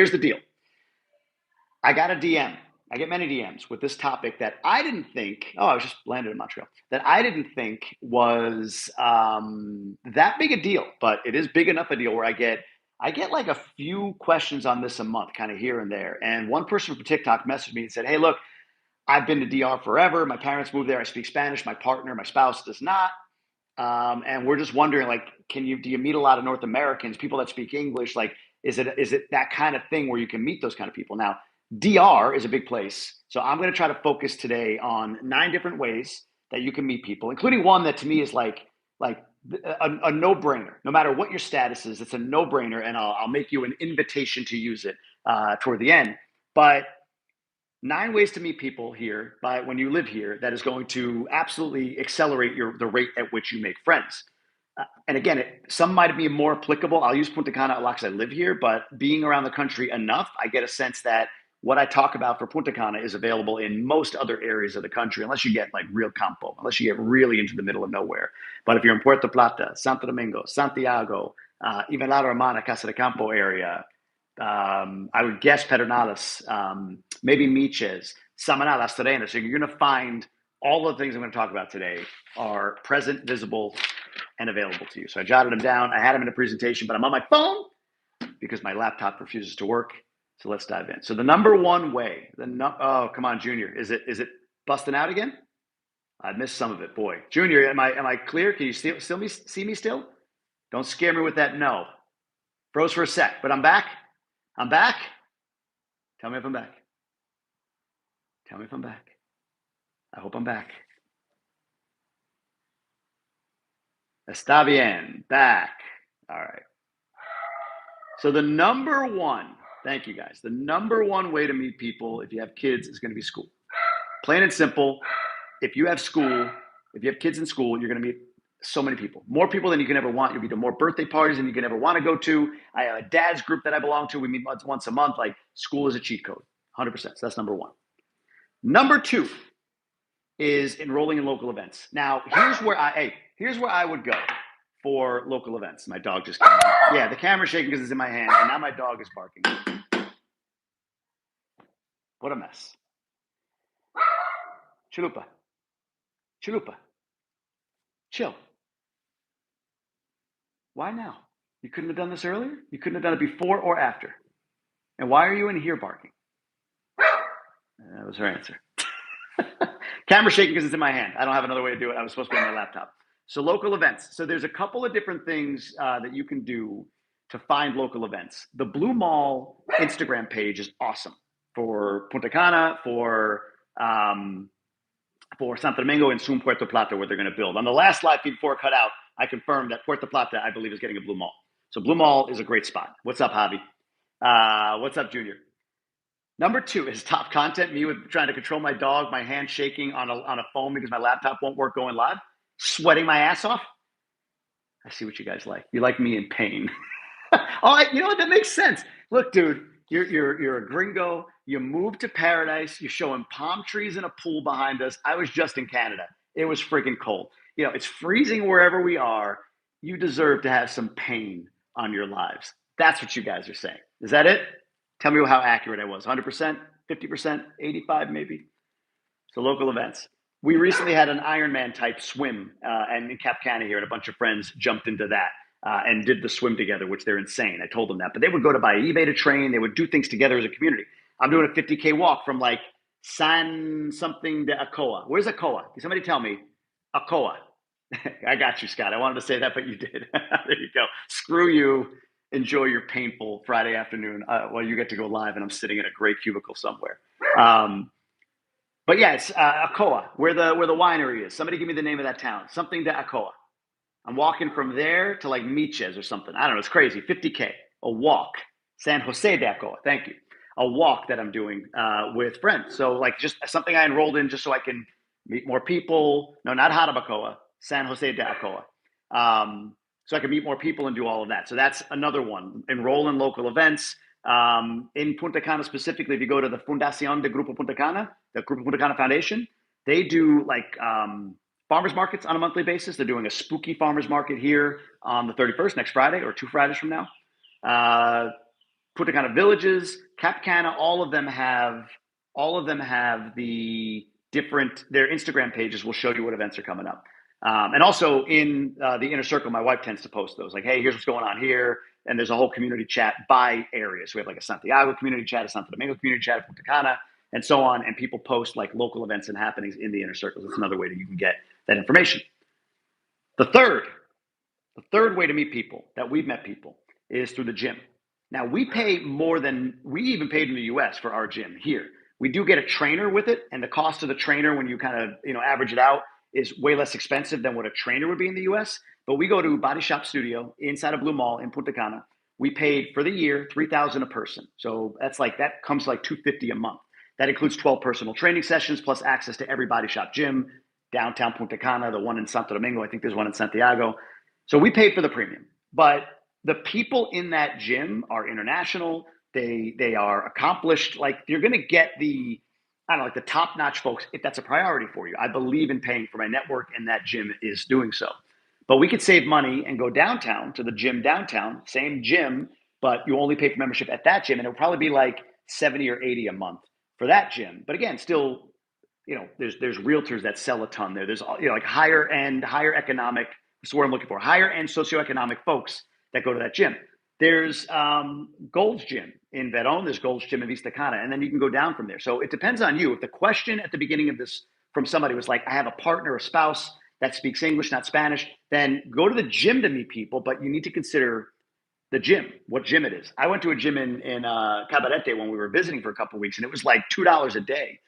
here's the deal. I got a DM. I get many DMs with this topic that I didn't think, I was just landed in Montreal, that I didn't think was that big a deal, but it is big enough a deal where I get like a few questions on this a month, kind of here and there. And one person from TikTok messaged me and said, "Hey, look, I've been to DR forever. My parents moved there. I speak Spanish. My partner, my spouse does not. And we're just wondering, like, do you meet a lot of North Americans, people that speak English? Like, is it that kind of thing where you can meet those kind of people?" Now, DR is a big place, so I'm going to try to focus today on 9 different ways that you can meet people, including one that to me is like a no brainer. No matter what your status is, it's a no brainer, and I'll make you an invitation to use it toward the end. But 9 ways to meet people here by when you live here that is going to absolutely accelerate the rate at which you make friends. And again, some might be more applicable. I'll use Punta Cana a lot because I live here, but being around the country enough, I get a sense that what I talk about for Punta Cana is available in most other areas of the country, unless you get like real campo, unless you get really into the middle of nowhere. But if you're in Puerto Plata, Santo Domingo, Santiago, even La Romana, Casa de Campo area, I would guess Pedernales, maybe Miches, Samaná, Las Terrenas. So you're going to find all the things I'm going to talk about today are present, visible, and available to you. So I jotted them down. I had them in a presentation, but I'm on my phone because my laptop refuses to work. So let's dive in. So the number one way, oh, come on, Junior. Is it busting out again? I missed some of it. Boy, Junior, am I clear? Can you still see me still? Don't scare me with that no. Froze for a sec, but I'm back. I'm back. Tell me if I'm back. Tell me if I'm back. I hope I'm back. Está bien. Back. All right. So the number one, thank you guys. The number one way to meet people if you have kids is going to be school. Plain and simple. If you have kids in school, you're going to meet so many people, more people than you can ever want. You'll be to more birthday parties than you can ever want to go to. I have a dad's group that I belong to. We meet once a month. Like, school is a cheat code, 100%. So that's number one. Number two is enrolling in local events. Now, here's where I would go for local events. My dog just came in. Yeah, the camera's shaking because it's in my hand, and now my dog is barking. What a mess. Chalupa. Chill. Why now? You couldn't have done this earlier? You couldn't have done it before or after? And why are you in here barking? That was her answer. Camera shaking because it's in my hand. I don't have another way to do it. I was supposed to be on my laptop. So local events. So there's a couple of different things that you can do to find local events. The Blue Mall Instagram page is awesome for Punta Cana, for Santo Domingo, and soon Puerto Plata, where they're going to build. On the last live feed before it cut out, I confirmed that Puerto Plata, I believe, is getting a Blue Mall. So Blue Mall is a great spot. What's up, Javi? What's up, Junior? Number two is top content. Me with trying to control my dog, my hand shaking on a phone because my laptop won't work going live, sweating my ass off. I see what you guys like. You like me in pain. You know what? That makes sense. Look, dude, you're a gringo. You moved to paradise. You're showing palm trees and a pool behind us. I was just in Canada. It was freaking cold. You know, it's freezing wherever we are. You deserve to have some pain on your lives. That's what you guys are saying. Is that it? Tell me how accurate I was. 100%, 50%, 85 maybe. So local events. We recently had an Ironman type swim and in Cap Cana here, and a bunch of friends jumped into that and did the swim together, which they're insane. I told them that. But they would go to Baibé to train. They would do things together as a community. I'm doing a 50K walk from like San something to Akoa. Where's Akoa? Can somebody tell me? Akoa. I got you, Scott. I wanted to say that, but you did. There you go. Screw you. Enjoy your painful Friday afternoon while you get to go live, and I'm sitting in a gray cubicle somewhere. But yeah, it's Akoa, where the winery is. Somebody give me the name of that town. Something to Akoa. I'm walking from there to like Miches or something. I don't know. It's crazy. 50K, a walk. San Jose de Akoa. Thank you. A walk that I'm doing with friends. So like just something I enrolled in just so I can meet more people. No, not Harabacoa. San Jose de Akoa. So I can meet more people and do all of that. So that's another one. Enroll in local events. In Punta Cana specifically, if you go to the Fundación de Grupo Punta Cana, the Grupo Punta Cana Foundation, they do like farmers markets on a monthly basis. They're doing a spooky farmers market here on the 31st, next Friday, or 2 Fridays from now. Punta Cana villages, Cap Cana, all of them have the different, their Instagram pages will show you what events are coming up. And also in the inner circle, my wife tends to post those like, hey, here's what's going on here. And there's a whole community chat by area. So we have like a Santiago community chat, a Santo Domingo community chat, a Punta Cana, and so on. And people post like local events and happenings in the inner circles. It's another way that you can get that information. The third way to meet people that we've met people is through the gym. Now we pay more than we even paid in the US for our gym here. We do get a trainer with it, and the cost of the trainer when you kind of average it out is way less expensive than what a trainer would be in the US. But we go to Body Shop Studio inside of Blue Mall in Punta Cana. We paid for the year $3,000 a person. So that comes to like $250 a month. That includes 12 personal training sessions plus access to every Body Shop gym, downtown Punta Cana, the one in Santo Domingo. I think there's one in Santiago. So we paid for the premium, but the people in that gym are international. They are accomplished. Like you're going to get the top-notch folks if that's a priority for you. I believe in paying for my network, and that gym is doing so. But we could save money and go downtown to the gym downtown, same gym, but you only pay for membership at that gym, and it'll probably be like 70 or 80 a month for that gym. But again, still, there's realtors that sell a ton there. There's like higher end, higher economic. That's what I'm looking for. Higher end socioeconomic folks that go to that gym. There's Gold's Gym in Verón. There's Gold's Gym in Vista Cana. And then you can go down from there. So it depends on you. If the question at the beginning of this from somebody was like, I have a partner, a spouse that speaks English, not Spanish, then go to the gym to meet people. But you need to consider the gym, what gym it is. I went to a gym in Cabarete when we were visiting for a couple of weeks, and it was like $2 a day.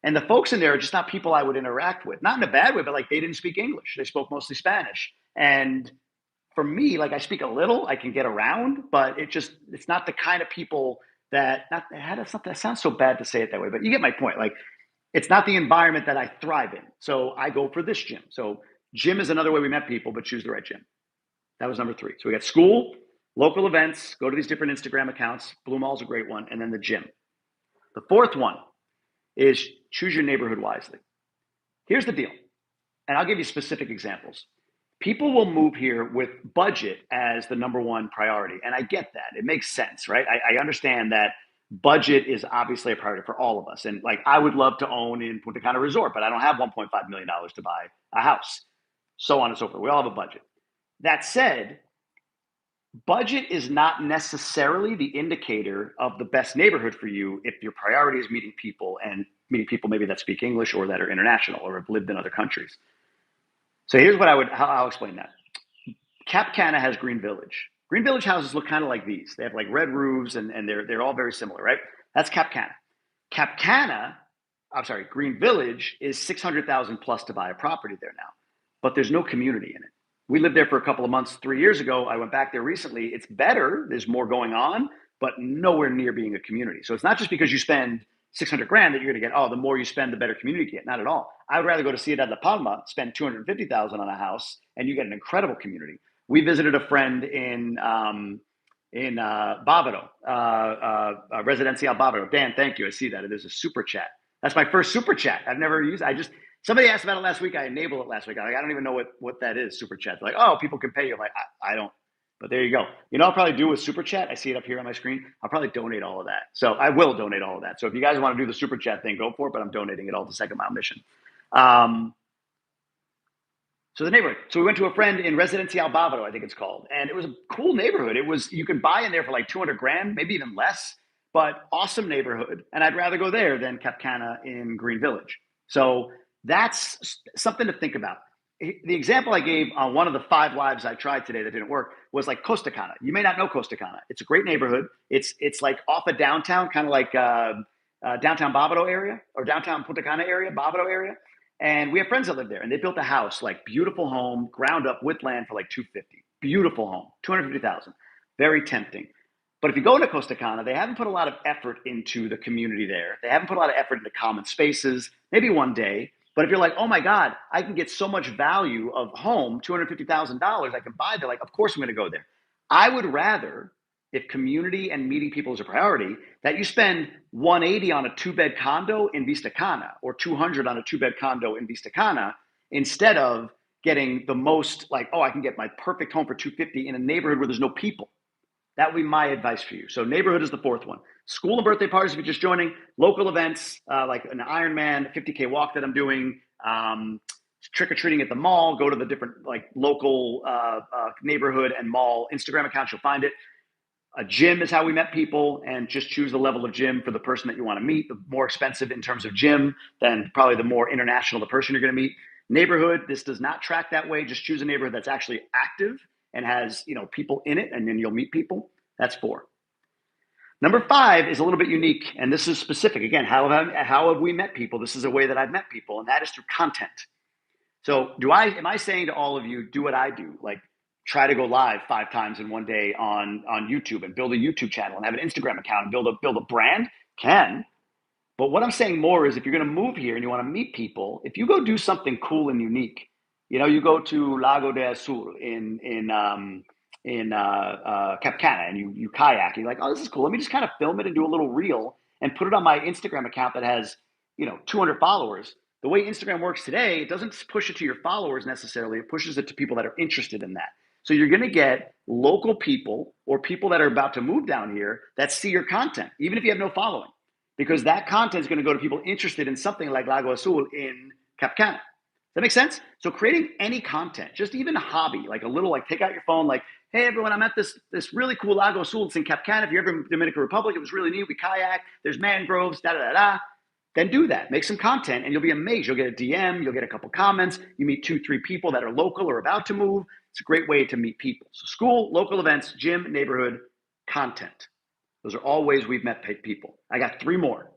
And the folks in there are just not people I would interact with. Not in a bad way, but like they didn't speak English. They spoke mostly Spanish. And for me, like I speak a little, I can get around, but it's not the kind of people that sounds so bad to say it that way, but you get my point. Like it's not the environment that I thrive in. So I go for this gym. So gym is another way we met people, but choose the right gym. That was number 3. So we got school, local events, go to these different Instagram accounts. Blue Mall's a great one. And then the gym. The fourth one is choose your neighborhood wisely. Here's the deal. And I'll give you specific examples. People will move here with budget as the number one priority. And I get that. It makes sense, right? I understand that budget is obviously a priority for all of us. And like, I would love to own in Punta Cana Resort, but I don't have $1.5 million to buy a house, so on and so forth. We all have a budget. That said, budget is not necessarily the indicator of the best neighborhood for you if your priority is meeting people maybe that speak English or that are international or have lived in other countries. So here's how I'll explain that. Cap Cana has Green Village. Green Village houses look kind of like these. They have like red roofs and they're all very similar, right? That's Cap Cana. Green Village is 600,000 plus to buy a property there now, but there's no community in it. We lived there for a couple of months 3 years ago. I went back there recently. It's better. There's more going on, but nowhere near being a community. So it's not just because you spend 600 grand that you're going to get, the more you spend, the better community you get. Not at all. I would rather go to Ciudad de Palma, spend 250,000 on a house, and you get an incredible community. We visited a friend in Bávaro, Residencial Bávaro. Dan, thank you. I see that. There's a super chat. That's my first super chat. I've never used it. Somebody asked about it last week. I enabled it last week. I don't even know what that is, super chat. They're like, people can pay you. I'm like, I don't. But there you go. I'll probably do with super chat. I see it up here on my screen. I'll probably donate all of that. So I will donate all of that. So if you guys want to do the super chat thing, go for it. But I'm donating it all to Second Mile Mission. So the neighborhood. So we went to a friend in Residencial Bávaro, I think it's called. And it was a cool neighborhood. You could buy in there for like 200 grand, maybe even less, but awesome neighborhood. And I'd rather go there than Cap Cana in Green Village. So that's something to think about. The example I gave on one of the 5 lives I tried today that didn't work was like Costa Cana. You may not know Costa Cana. It's a great neighborhood. It's like off of downtown, kind of like downtown Bávaro area or downtown Punta Cana area, Bávaro area. And we have friends that live there, and they built a house, like beautiful home, ground up with land for like 250. Beautiful home, 250,000. Very tempting. But if you go into Costa Cana, they haven't put a lot of effort into the community there. They haven't put a lot of effort into common spaces. Maybe one day. But if you're like, oh my God, I can get so much value of home, $250,000, I can buy there. Like, of course I'm going to go there. I would rather, if community and meeting people is a priority, that you spend 180 on a 2-bed condo in Vista Cana or 200 on a 2-bed condo in Vista Cana instead of getting the most like, I can get my perfect home for 250 in a neighborhood where there's no people. That would be my advice for you. So neighborhood is the fourth one. School and birthday parties, if you're just joining, local events like an Ironman, 50K walk that I'm doing, trick-or-treating at the mall, go to the different like local neighborhood and mall Instagram accounts, you'll find it. A gym is how we met people, and just choose the level of gym for the person that you want to meet. The more expensive in terms of gym, then probably the more international the person you're going to meet. Neighborhood, this does not track that way. Just choose a neighborhood that's actually active and has, you know, people in it, and then you'll meet people. That's 4. Number 5 is a little bit unique, and this is specific. Again, how have we met people? This is a way that I've met people, and that is through content. So am I saying to all of you, do what I do? Like, try to go live 5 times in one day on YouTube and build a YouTube channel and have an Instagram account and build a brand? Can. But what I'm saying more is, if you're going to move here and you want to meet people, if you go do something cool and unique, you know, you go to Lago de Azul in Cap Cana and you kayak, you're like, oh, this is cool. Let me just kind of film it and do a little reel and put it on my Instagram account that has, you know, 200 followers. The way Instagram works today, it doesn't push it to your followers necessarily. It pushes it to people that are interested in that. So you're going to get local people or people that are about to move down here that see your content, even if you have no following, because that content is going to go to people interested in something like Lago Azul in Cap Cana. Does that make sense? So creating any content, just even a hobby, like a little, like take out your phone, like, hey, everyone, I'm at this really cool Lago Azul. It's in Cap Cana. If you're ever in the Dominican Republic, it was really neat. We kayak. There's mangroves, da-da-da-da. Then do that. Make some content, and you'll be amazed. You'll get a DM. You'll get a couple comments. You meet 2-3 people that are local or about to move. It's a great way to meet people. So school, local events, gym, neighborhood, content. Those are all ways we've met people. I got 3 more.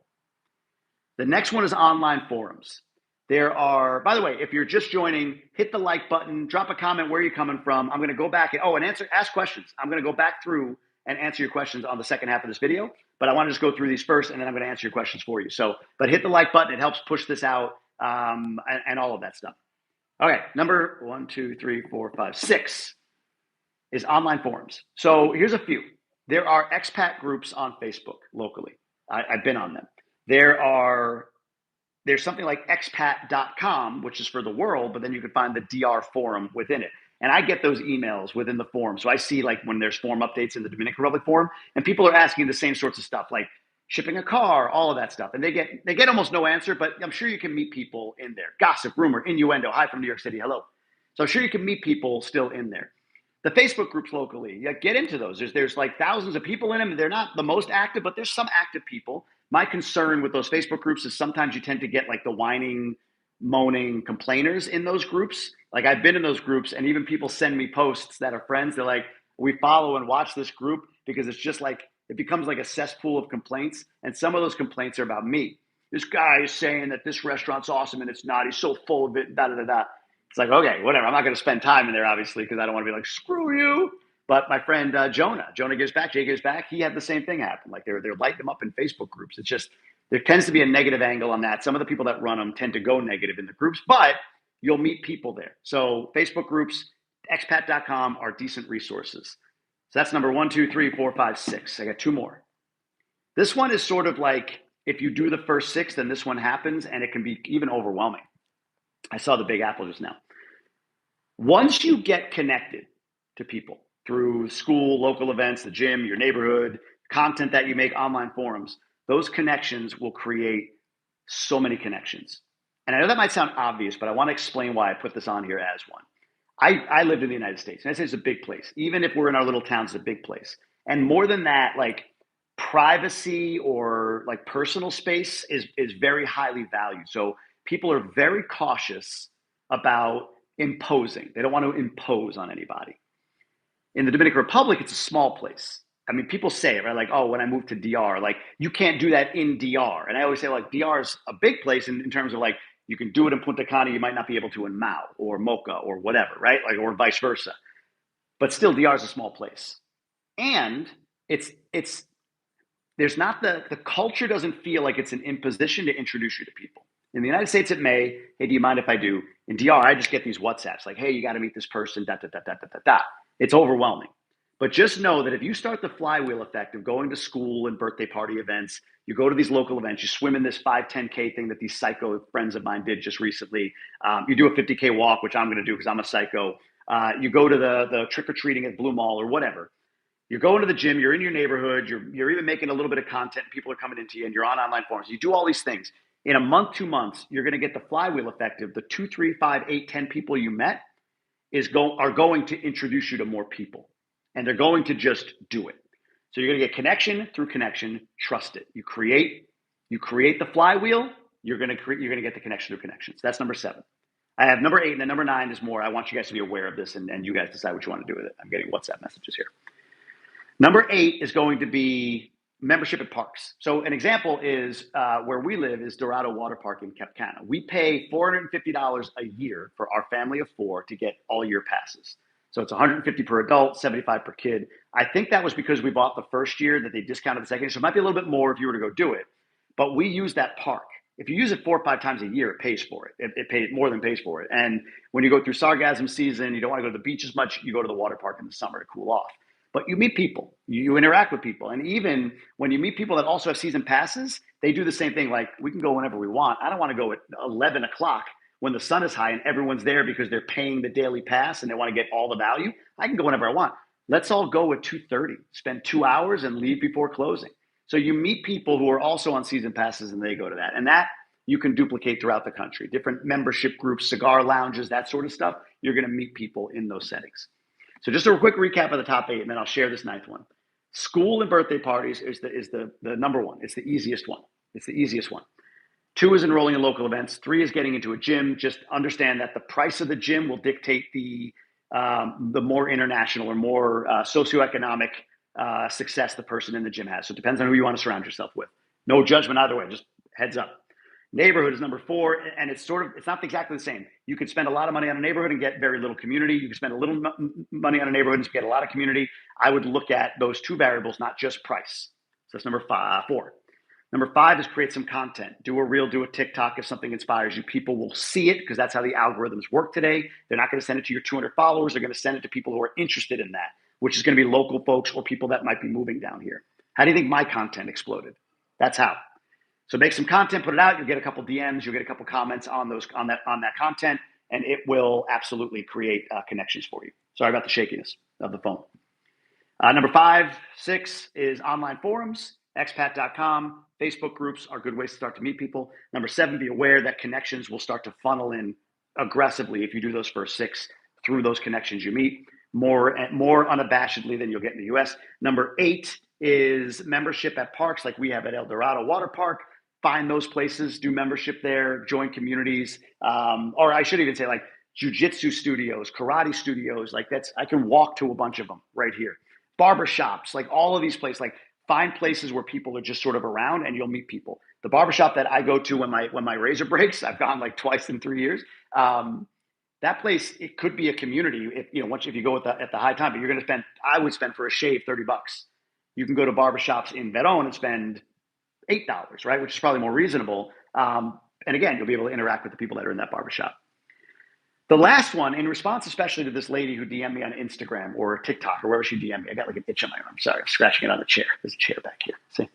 The next one is online forums. There are, by the way, if you're just joining, hit the like button, drop a comment where you're coming from. I'm going to go back and ask questions. I'm going to go back through and answer your questions on the second half of this video, but I want to just go through these first, and then I'm going to answer your questions for you. So, but hit the like button. It helps push this out and all of that stuff. Okay, number 1, 2, 3, 4, 5, 6 is online forums. So here's a few. There are expat groups on Facebook locally. I've been on them. There's something like expat.com, which is for the world, but then you can find the DR forum within it. And I get those emails within the forum. So I see like when there's forum updates in the Dominican Republic forum, and people are asking the same sorts of stuff, like shipping a car, all of that stuff. And they get almost no answer, but I'm sure you can meet people in there. Gossip, rumor, innuendo, hi from New York City, hello. So I'm sure you can meet people still in there. The Facebook groups locally, yeah, get into those. There's like thousands of people in them. They're not the most active, but there's some active people. My concern with those Facebook groups is sometimes you tend to get like the whining, moaning complainers in those groups. Like I've been in those groups, and even people send me posts that are friends. They're like, we follow and watch this group because it's just like, it becomes like a cesspool of complaints. And some of those complaints are about me. This guy is saying that this restaurant's awesome and it's not. He's so full of it, da da da da. It's like, okay, whatever. I'm not going to spend time in there, obviously, because I don't want to be like, screw you. But my friend Jonah Gives Back, Jay Gives Back, he had the same thing happen. Like they're lighting them up in Facebook groups. It's just, there tends to be a negative angle on that. Some of the people that run them tend to go negative in the groups, but you'll meet people there. So Facebook groups, expat.com are decent resources. So that's number 1, 2, 3, 4, 5, 6. I got 2 more. This one is sort of like, if you do the first 6, then this one happens, and it can be even overwhelming. I saw the Big Apple just now. Once you get connected to people through school, local events, the gym, your neighborhood, content that you make, online forums, those connections will create so many connections. And I know that might sound obvious, but I want to explain why I put this on here as one. I lived in the United States. The United States is a big place. Even if we're in our little towns, it's a big place. And more than that, like privacy or like personal space is very highly valued. So people are very cautious about imposing. They don't want to impose on anybody. In the Dominican Republic, it's a small place. I mean, people say it, right? Like, oh, when I moved to DR, like you can't do that in DR. And I always say like DR is a big place in terms of like, you can do it in Punta Cana, you might not be able to in Mao or Mocha or whatever, right? Like, or vice versa. But still, DR is a small place. And there's not the culture doesn't feel like it's an imposition to introduce you to people. In the United States, it may, hey, do you mind if I do? In DR, I just get these WhatsApps like, hey, you got to meet this person, da, da, da, da, da, da, da. It's overwhelming. But just know that if you start the flywheel effect of going to school and birthday party events, you go to these local events, you swim in this 5, 10K thing that these psycho friends of mine did just recently. You do a 50K walk, which I'm going to do because I'm a psycho. You go to the trick-or-treating at Blue Mall or whatever. You're going to the gym, you're in your neighborhood, you're even making a little bit of content, people are coming into you, and you're on online forums. You do all these things. In a month, 2 months, you're going to get the flywheel effect of the 2, 3, 5, 8, 10 people you met are going to introduce you to more people, and they're going to just do it. So you're going to get connection through connection. Trust it. You create the flywheel. You're going to get the connection through connections. That's number 7. I have number 8, and then number 9 is more. I want you guys to be aware of this, and you guys decide what you want to do with it. I'm getting WhatsApp messages here. Number 8 is going to be membership at parks. So an example is where we live is Dorado Water Park in Cana. We pay $450 a year for our family of 4 to get all year passes. So it's $150 per adult, $75 per kid. I think that was because we bought the first year that they discounted the second year. So it might be a little bit more if you were to go do it. But we use that park. If you use it 4 or 5 times a year, it pays for it. It pays more than pays for it. And when you go through sargassum season, you don't want to go to the beach as much. You go to the water park in the summer to cool off. But you meet people, you interact with people. And even when you meet people that also have season passes, they do the same thing. Like, we can go whenever we want. I don't want to go at 11 o'clock when the sun is high and everyone's there because they're paying the daily pass and they want to get all the value. I can go whenever I want. Let's all go at 2:30, spend 2 hours and leave before closing. So you meet people who are also on season passes and they go to that. And that you can duplicate throughout the country. Different membership groups, cigar lounges, that sort of stuff. You're going to meet people in those settings. So just a quick recap of the top 8, and then I'll share this 9th one. School and birthday parties is the number 1. It's the easiest one. It's the easiest one. 2 is enrolling in local events. 3 is getting into a gym. Just understand that the price of the gym will dictate the more international or more socioeconomic success the person in the gym has. So it depends on who you want to surround yourself with. No judgment either way, just heads up. Neighborhood is number 4, and it's not exactly the same. You could spend a lot of money on a neighborhood and get very little community. You could spend a little money on a neighborhood and get a lot of community. I would look at those 2 variables, not just price. So that's number 4. Number 5 is create some content. Do a reel, do a TikTok if something inspires you. People will see it because that's how the algorithms work today. They're not going to send it to your 200 followers. They're going to send it to people who are interested in that, which is going to be local folks or people that might be moving down here. How do you think my content exploded? That's how. So make some content, put it out. You'll get a couple DMs. You'll get a couple comments on that content, and it will absolutely create connections for you. Sorry about the shakiness of the phone. Number 5, 6 is online forums. Expat.com. Facebook groups are good ways to start to meet people. Number 7, be aware that connections will start to funnel in aggressively if you do those first 6 through those connections you meet more unabashedly than you'll get in the US. Number 8 is membership at parks like we have at El Dorado Water Park. Find those places, do membership there, join communities, or I should even say like jiu-jitsu studios, karate studios. Like I can walk to a bunch of them right here. Barbershops, like all of these places, like find places where people are just sort of around and you'll meet people. The barbershop that I go to when my razor breaks, I've gone like twice in 3 years. That place, it could be a community if you go at the high time, but I would spend for a shave $30. You can go to barbershops in Verón and spend $8, right? Which is probably more reasonable. And again, you'll be able to interact with the people that are in that barbershop. The last one, in response especially to this lady who DM'd me on Instagram or TikTok or wherever she DM'd me, I got like an itch on my arm. Sorry, I'm scratching it on the chair. There's a chair back here. See?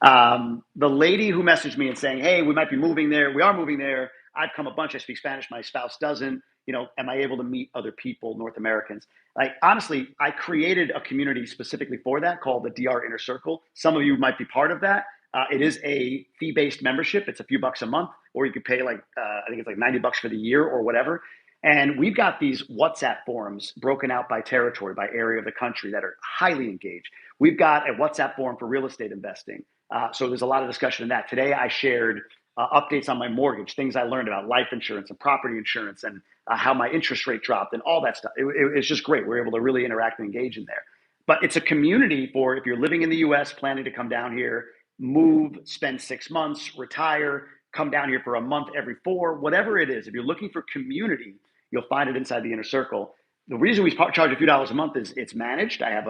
The lady who messaged me and saying, hey, we might be moving there. We are moving there. I've come a bunch. I speak Spanish. My spouse doesn't. Am I able to meet other people, North Americans? Like, honestly, I created a community specifically for that called the DR Inner Circle. Some of you might be part of that. It is a fee-based membership. It's a few bucks a month, or you could pay I think it's like $90 for the year or whatever. And we've got these WhatsApp forums broken out by territory, by area of the country that are highly engaged. We've got a WhatsApp forum for real estate investing. So there's a lot of discussion in that. Today, I shared updates on my mortgage, things I learned about life insurance and property insurance and how my interest rate dropped and all that stuff. It's just great. We're able to really interact and engage in there. But it's a community for if you're living in the US, planning to come down here, move, spend 6 months, retire, come down here for a month every 4, whatever it is. If you're looking for community, you'll find it inside the Inner Circle. The reason we charge a few dollars a month is it's managed. I have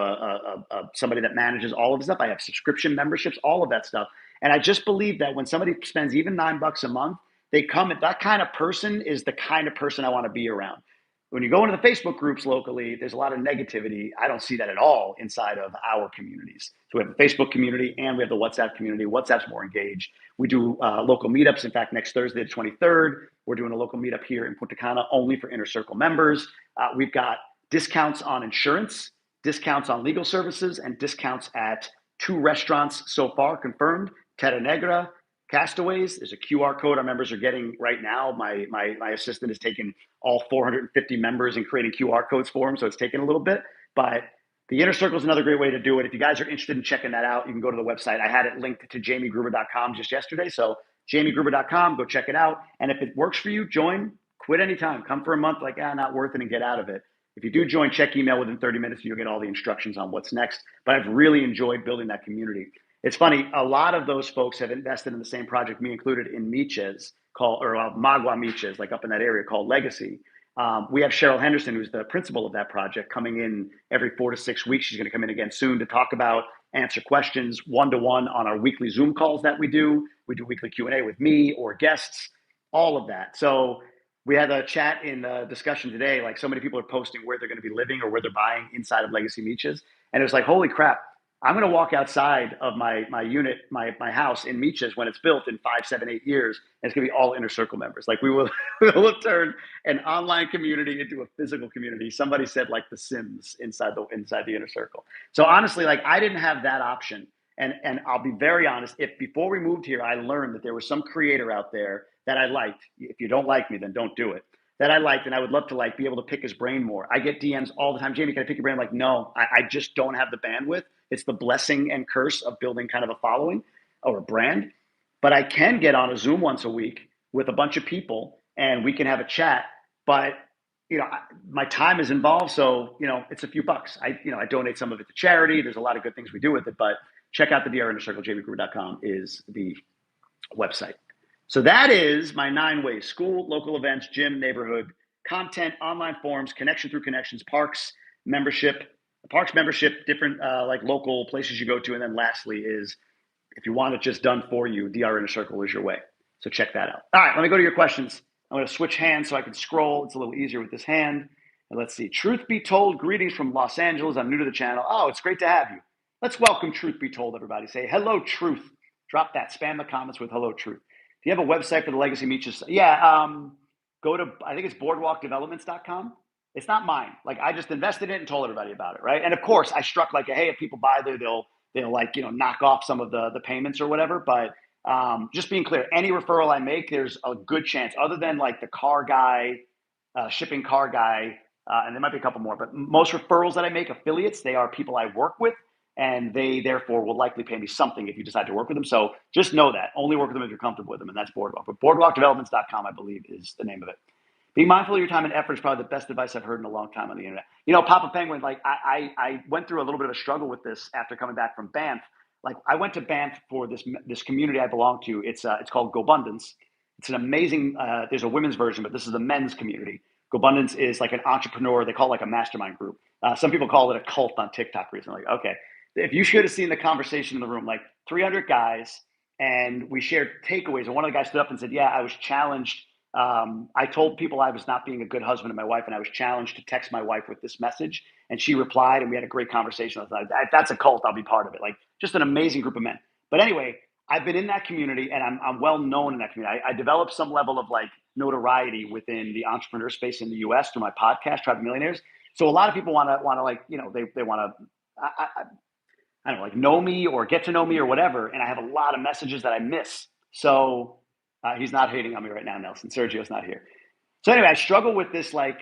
somebody that manages all of the stuff. I have subscription memberships, all of that stuff. And I just believe that when somebody spends even $9 a month, they come, that kind of person is the kind of person I want to be around. When you go into the Facebook groups locally, there's a lot of negativity. I don't see that at all inside of our communities. So we have a Facebook community and we have the WhatsApp community. WhatsApp's more engaged. We do local meetups. In fact, next Thursday, the 23rd, we're doing a local meetup here in Punta Cana only for Inner Circle members. We've got discounts on insurance, discounts on legal services, and discounts at 2 restaurants so far confirmed: Terra Negra, Castaways. There's a QR code our members are getting right now. My assistant has taken all 450 members and creating QR codes for them, so it's taken a little bit. But the Inner Circle is another great way to do it. If you guys are interested in checking that out, you can go to the website. I had it linked to jamiegruber.com just yesterday. So jamiegruber.com, go check it out. And if it works for you, join, quit anytime. Come for a month, like, not worth it, and get out of it. If you do join, check email within 30 minutes, and you'll get all the instructions on what's next. But I've really enjoyed building that community. It's funny, a lot of those folks have invested in the same project, me included, in Miches, Magua Miches, like up in that area, called Legacy. We have Cheryl Henderson, who's the principal of that project, coming in every 4 to 6 weeks. She's going to come in again soon to talk about, answer questions one-to-one on our weekly Zoom calls that we do. We do weekly Q&A with me or guests, all of that. So we had a chat in the discussion today, like so many people are posting where they're going to be living or where they're buying inside of Legacy Miches. And it was like, holy crap, I'm going to walk outside of my unit, my house in Miches when it's built in 5, 7, 8 years, and it's going to be all Inner Circle members. Like we will turn an online community into a physical community. Somebody said like The Sims inside the Inner Circle. So honestly, like I didn't have that option. And I'll be very honest, if before we moved here, I learned that there was some creator out there that I liked. If you don't like me, then don't do it. That I liked, and I would love to like be able to pick his brain more. I get DMs all the time. Jamie, can I pick your brain? I'm like, no, I just don't have the bandwidth. It's the blessing and curse of building kind of a following or a brand. But I can get on a Zoom once a week with a bunch of people and we can have a chat. But my time is involved, so it's a few bucks. I donate some of it to charity. There's a lot of good things we do with it, but check out the DR Inner Circle. jamiegruber.com is the website. So that is my 9 ways: school, local events, gym, neighborhood, content, online forums, connection through connections, parks membership, different like local places you go to. And then lastly is, if you want it just done for you, DR Inner Circle is your way. So check that out. All right, let me go to your questions. I'm going to switch hands so I can scroll. It's a little easier with this hand. And let's see. Truth be told, greetings from Los Angeles. I'm new to the channel. Oh, it's great to have you. Let's welcome Truth Be Told, everybody. Say, hello, Truth. Drop that. Spam the comments with hello, Truth. Do you have a website for the Legacy Miches? Yeah, go to, I think it's boardwalkdevelopments.com. It's not mine. Like I just invested in it and told everybody about it, right? And of course, I struck like hey, if people buy there, they'll like knock off some of the payments or whatever. But just being clear, any referral I make, there's a good chance, other than like the car guy, shipping car guy, and there might be a couple more, but most referrals that I make, affiliates, they are people I work with, and they therefore will likely pay me something if you decide to work with them. So just know that. Only work with them if you're comfortable with them, and that's Boardwalk. But boardwalkdevelopments.com, I believe, is the name of it. Being mindful of your time and effort is probably the best advice I've heard in a long time on the internet. Papa Penguin, like I went through a little bit of a struggle with this after coming back from Banff. Like I went to Banff for this community I belong to. It's called GoBundance. It's an amazing, there's a women's version, but this is the men's community. GoBundance is like an entrepreneur. They call it like a mastermind group. Some people call it a cult on TikTok recently. Okay. If you should have seen the conversation in the room, like 300 guys, and we shared takeaways. And one of the guys stood up and said, yeah, I was challenged. I told people I was not being a good husband to my wife, and I was challenged to text my wife with this message. And she replied, and we had a great conversation. I thought, if that's a cult, I'll be part of it. Like just an amazing group of men. But anyway, I've been in that community, and I'm well known in that community. I developed some level of like notoriety within the entrepreneur space in the U.S. through my podcast, Tribe of Millionaires. So a lot of people want to like, they want to, I don't know, like know me or get to know me or whatever. And I have a lot of messages that I miss. So he's not hating on me right now, Nelson. Sergio's not here. So anyway, I struggle with this like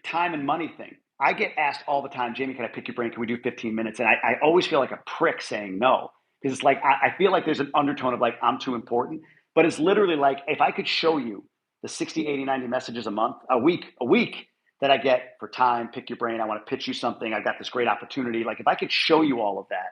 time and money thing. I get asked all the time, Jamie, can I pick your brain? Can we do 15 minutes? And I always feel like a prick saying no. Because it's like, I feel like there's an undertone of like, I'm too important. But it's literally like, if I could show you the 60, 80, 90 messages a week that I get for time, pick your brain, I want to pitch you something, I got this great opportunity. Like if I could show you all of that,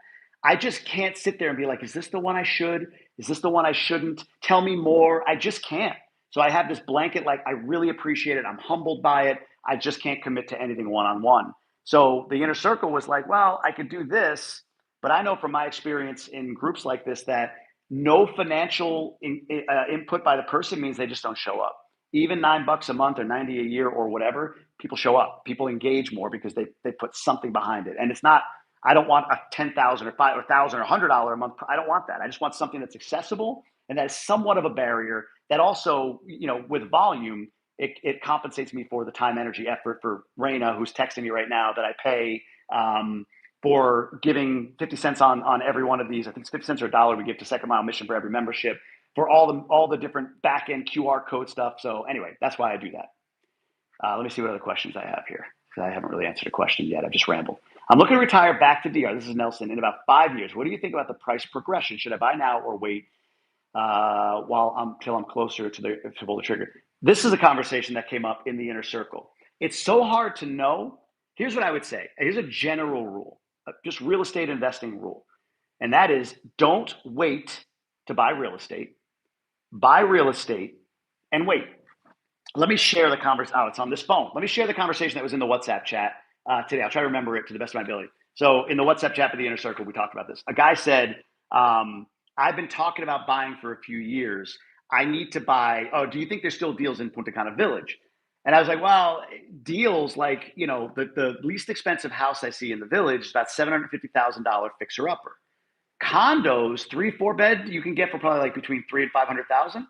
I just can't sit there and be like, is this the one I should? Is this the one I shouldn't? Tell me more. I just can't. So I have this blanket, like I really appreciate it. I'm humbled by it. I just can't commit to anything one-on-one. So the Inner Circle was like, well, I could do this, but I know from my experience in groups like this that no financial input by the person means they just don't show up. Even $9 a month or 90 a year or whatever, people show up. People engage more because they put something behind it. And it's not, I don't want a $10,000 or $5,000 or $100 a month. I don't want that. I just want something that's accessible and that is somewhat of a barrier that also, with volume, it compensates me for the time, energy, effort for Raina, who's texting me right now, that I pay for giving 50 cents on every one of these. I think it's 50 cents or a dollar we give to Second Mile Mission for every membership for all the different back end QR code stuff. So anyway, that's why I do that. Let me see what other questions I have here, because I haven't really answered a question yet. I've just rambled. I'm looking to retire back to DR. This is Nelson in about 5 years. What do you think about the price progression? Should I buy now or wait till I'm closer to pull the trigger? This is a conversation that came up in the inner circle. It's so hard to know. Here's what I would say. Here's a general rule, just real estate investing rule. And that is, don't wait to buy real estate. Buy real estate and wait. Let me share the conversation. Oh, it's on this phone. Let me share the conversation that was in the WhatsApp chat today. I'll try to remember it to the best of my ability. So in the WhatsApp chat for the inner circle, we talked about this. A guy said, I've been talking about buying for a few years. I need to buy. Oh, do you think there's still deals in Punta Cana Village? And I was like, well, deals like, the least expensive house I see in the village is about $750,000 fixer upper. Condos, 3-4 bed, you can get for probably like between 300,000 and 500,000.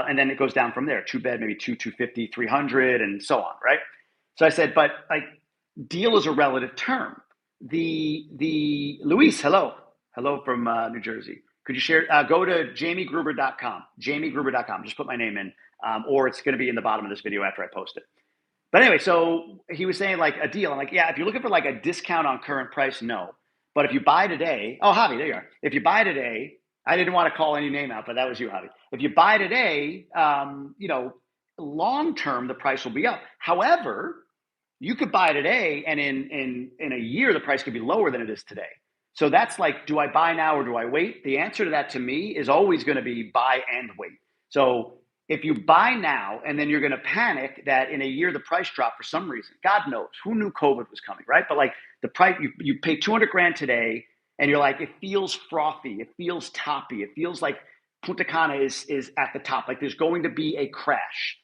And then it goes down from there. 2 bed, maybe 250, 300, and so on, right? So I said, but like, deal is a relative term. The Luis, hello from New Jersey. Could you share? Go to jamiegruber.com. Jamiegruber.com. Just put my name in, or it's going to be in the bottom of this video after I post it. But anyway, so he was saying like a deal. I'm like, yeah, if you're looking for like a discount on current price, no. But if you buy today, oh, Javi, there you are. If you buy today, I didn't want to call any name out, but that was you, Javi. If you buy today, long term, the price will be up. However, you could buy today, and in a year, the price could be lower than it is today. So that's like, do I buy now or do I wait? The answer to that to me is always going to be buy and wait. So if you buy now and then you're going to panic that in a year the price dropped for some reason, God knows, who knew COVID was coming, right? But like the price, you pay 200 grand today, and you're like, it feels frothy, it feels toppy, it feels like Punta Cana is at the top, like there's going to be a crash.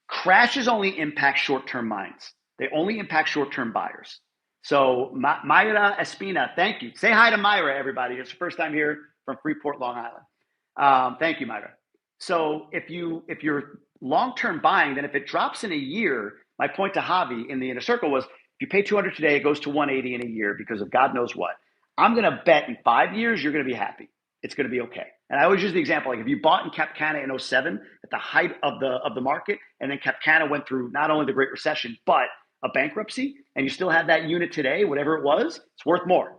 Crashes only impact short-term minds. They only impact short-term buyers. So Myra Espina, thank you. Say hi to Myra, everybody. It's the first time here from Freeport, Long Island. Thank you, Myra. So if you're long-term buying, then if it drops in a year, my point to Javi in the inner circle was, if you pay 200 today, it goes to 180 in a year because of God knows what. I'm going to bet in 5 years, you're going to be happy. It's going to be okay. And I always use the example, like if you bought in Cap Cana in 07 at the height of the market, and then Cap Cana went through not only the Great Recession, but a bankruptcy, and you still have that unit today, whatever it was, it's worth more.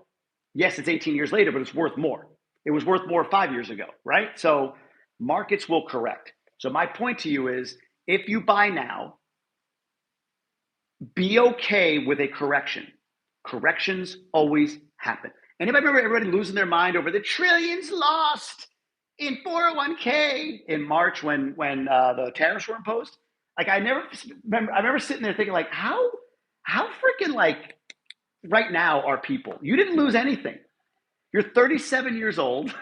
Yes, it's 18 years later, but it's worth more. It was worth more 5 years ago, right? So markets will correct. So my point to you is, if you buy now, be okay with a correction. Corrections always happen. Anybody remember everybody losing their mind over the trillions lost in 401k in March when the tariffs were imposed? Like I remember sitting there thinking like, how freaking like right now are people? You didn't lose anything. You're 37 years old.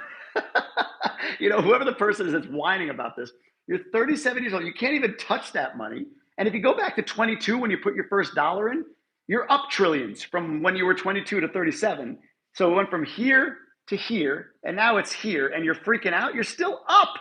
Whoever the person is that's whining about this, you're 37 years old. You can't even touch that money. And if you go back to 22 when you put your first dollar in, you're up trillions from when you were 22 to 37. So it went from here to here, and now it's here, and you're freaking out. You're still up.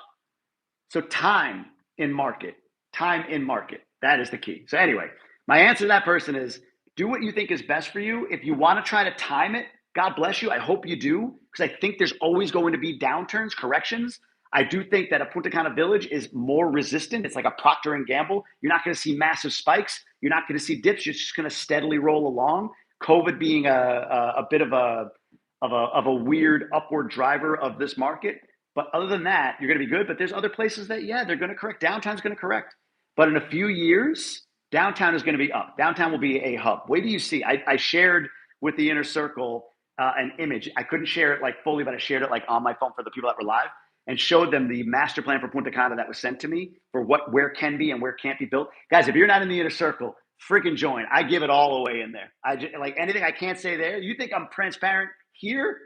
So time in market. That is the key. So anyway, my answer to that person is, do what you think is best for you. If you want to try to time it, God bless you. I hope you do, because I think there's always going to be downturns, corrections. I do think that a Punta Cana Village is more resistant. It's like a Procter and Gamble. You're not going to see massive spikes. You're not going to see dips. You're just going to steadily roll along. COVID being a bit of a weird upward driver of this market. But other than that, you're going to be good. But there's other places that, they're going to correct. Downtown's going to correct. But in a few years, downtown is going to be up. Downtown will be a hub. Wait till you see. I shared with the inner circle an image. I couldn't share it like fully, but I shared it like on my phone for the people that were live, and showed them the master plan for Punta Cana that was sent to me for where can be and where can't be built. Guys, if you're not in the inner circle, freaking join. I give it all away in there. Like anything I can't say there. You think I'm transparent here?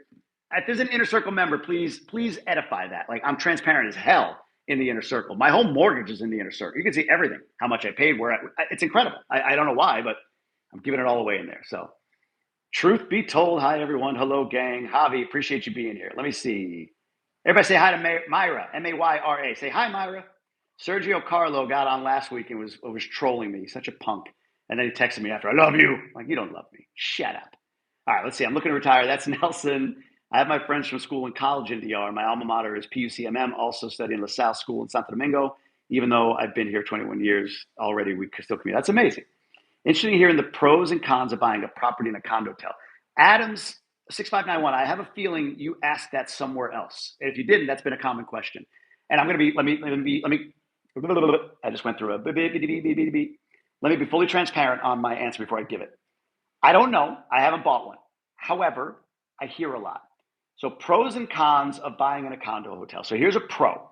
If there's an inner circle member, please edify that. Like I'm transparent as hell in the inner circle. My home mortgage is in the inner circle. You can see everything, how much I paid, it's incredible. I don't know why, but I'm giving it all away in there. So truth be told, hi everyone. Hello gang. Javi, appreciate you being here. Let me see. Everybody say hi to Myra, Mayra. Say hi, Myra. Sergio Carlo got on last week and was trolling me. Such a punk. And then he texted me after, I love you. I'm like, you don't love me. Shut up. All right, let's see. I'm looking to retire. That's Nelson. I have my friends from school and college in DR. My alma mater is PUCMM, also studying LaSalle School in Santo Domingo. Even though I've been here 21 years already, we still commute. That's amazing. Interesting hearing the pros and cons of buying a property in a condo hotel. Adams 6591. I have a feeling you asked that somewhere else. And if you didn't, that's been a common question. And I'm going to be. Let me. I just went through a. Let me be fully transparent on my answer before I give it. I don't know. I haven't bought one. However, I hear a lot. So pros and cons of buying in a condo hotel. So here's a pro.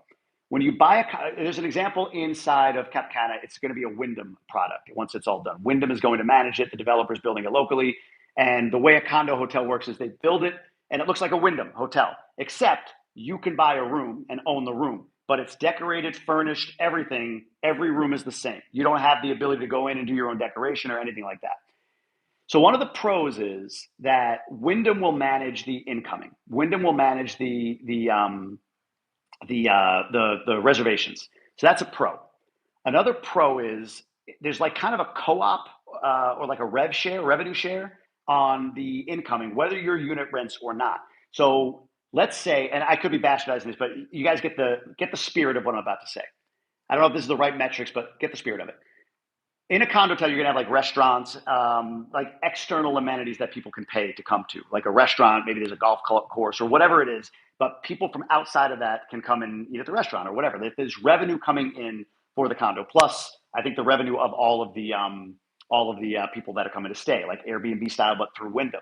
When you buy there's an example inside of Cap Cana. It's going to be a Wyndham product once it's all done. Wyndham is going to manage it. The developer's building it locally. And the way a condo hotel works is they build it and it looks like a Wyndham hotel, except you can buy a room and own the room. But it's decorated, furnished, everything. Every room is the same. You don't have the ability to go in and do your own decoration or anything like that. So one of the pros is that Wyndham will manage the incoming. Wyndham will manage the reservations. So that's a pro. Another pro is there's like kind of a co-op or like a revenue share on the incoming, whether your unit rents or not. So let's say, and I could be bastardizing this, but you guys get the spirit of what I'm about to say. I don't know if this is the right metrics, but get the spirit of it. In a condo hotel, you're gonna have like restaurants, like external amenities that people can pay to come to, like a restaurant. Maybe there's a golf course or whatever it is. But people from outside of that can come and eat at the restaurant or whatever. There's revenue coming in for the condo. Plus, I think the revenue of all of the people that are coming to stay, like Airbnb style, but through Wyndham.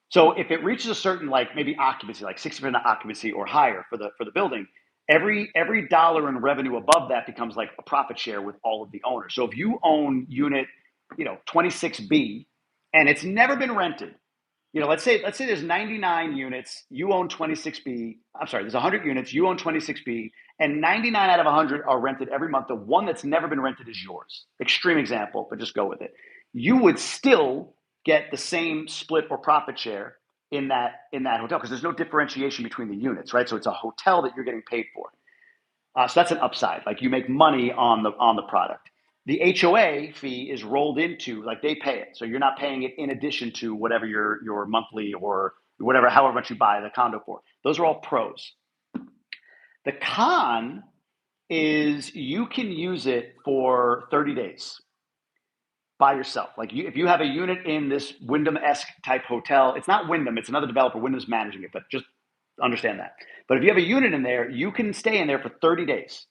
So if it reaches a certain like maybe occupancy, like 60% occupancy or higher for the building, every dollar in revenue above that becomes like a profit share with all of the owners. So if you own unit, 26B, and it's never been rented, let's say there's 99 units, you own 26B. I'm sorry, there's 100 units, you own 26B, and 99 out of 100 are rented every month. The one that's never been rented is yours. Extreme example, but just go with it. You would still get the same split or profit share in that hotel because there's no differentiation between the units, right? So it's a hotel that you're getting paid for. So that's an upside. Like you make money on the product. The HOA fee is rolled into, like they pay it. So you're not paying it in addition to whatever your monthly or whatever, however much you buy the condo for. Those are all pros. The con is you can use it for 30 days by yourself. Like if you have a unit in this Wyndham-esque type hotel, it's not Wyndham, it's another developer. Wyndham's managing it, but just understand that. But if you have a unit in there, you can stay in there for 30 days.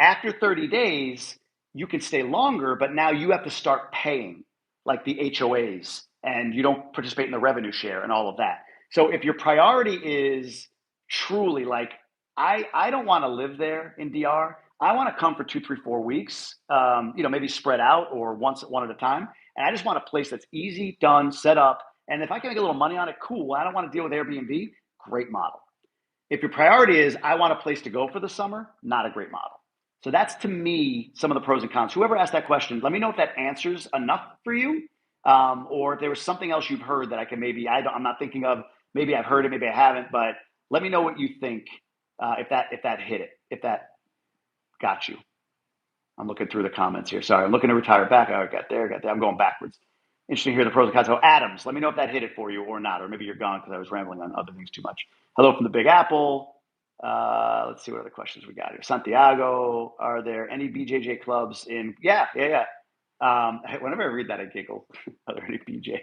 After 30 days, you can stay longer, but now you have to start paying like the HOAs and you don't participate in the revenue share and all of that. So if your priority is truly like, I don't want to live there in DR. I want to come for 2, 3, 4 weeks, maybe spread out or one at a time. And I just want a place that's easy, done, set up. And if I can make a little money on it, cool. I don't want to deal with Airbnb. Great model. If your priority is, I want a place to go for the summer, not a great model. So that's, to me, some of the pros and cons. Whoever asked that question, let me know if that answers enough for you, or if there was something else you've heard that I can I'm not thinking of. Maybe I've heard it, maybe I haven't, but let me know what you think if that hit it, if that got you. I'm looking through the comments here. Sorry, I'm looking to retire back. Oh, got there. I'm going backwards. Interesting to hear the pros and cons. So Adams, let me know if that hit it for you or not, or maybe you're gone because I was rambling on other things too much. Hello from the Big Apple. Let's see what other questions we got here. Santiago, are there any BJJ clubs in? Yeah. Whenever I read that, I giggle. Are there any BJ?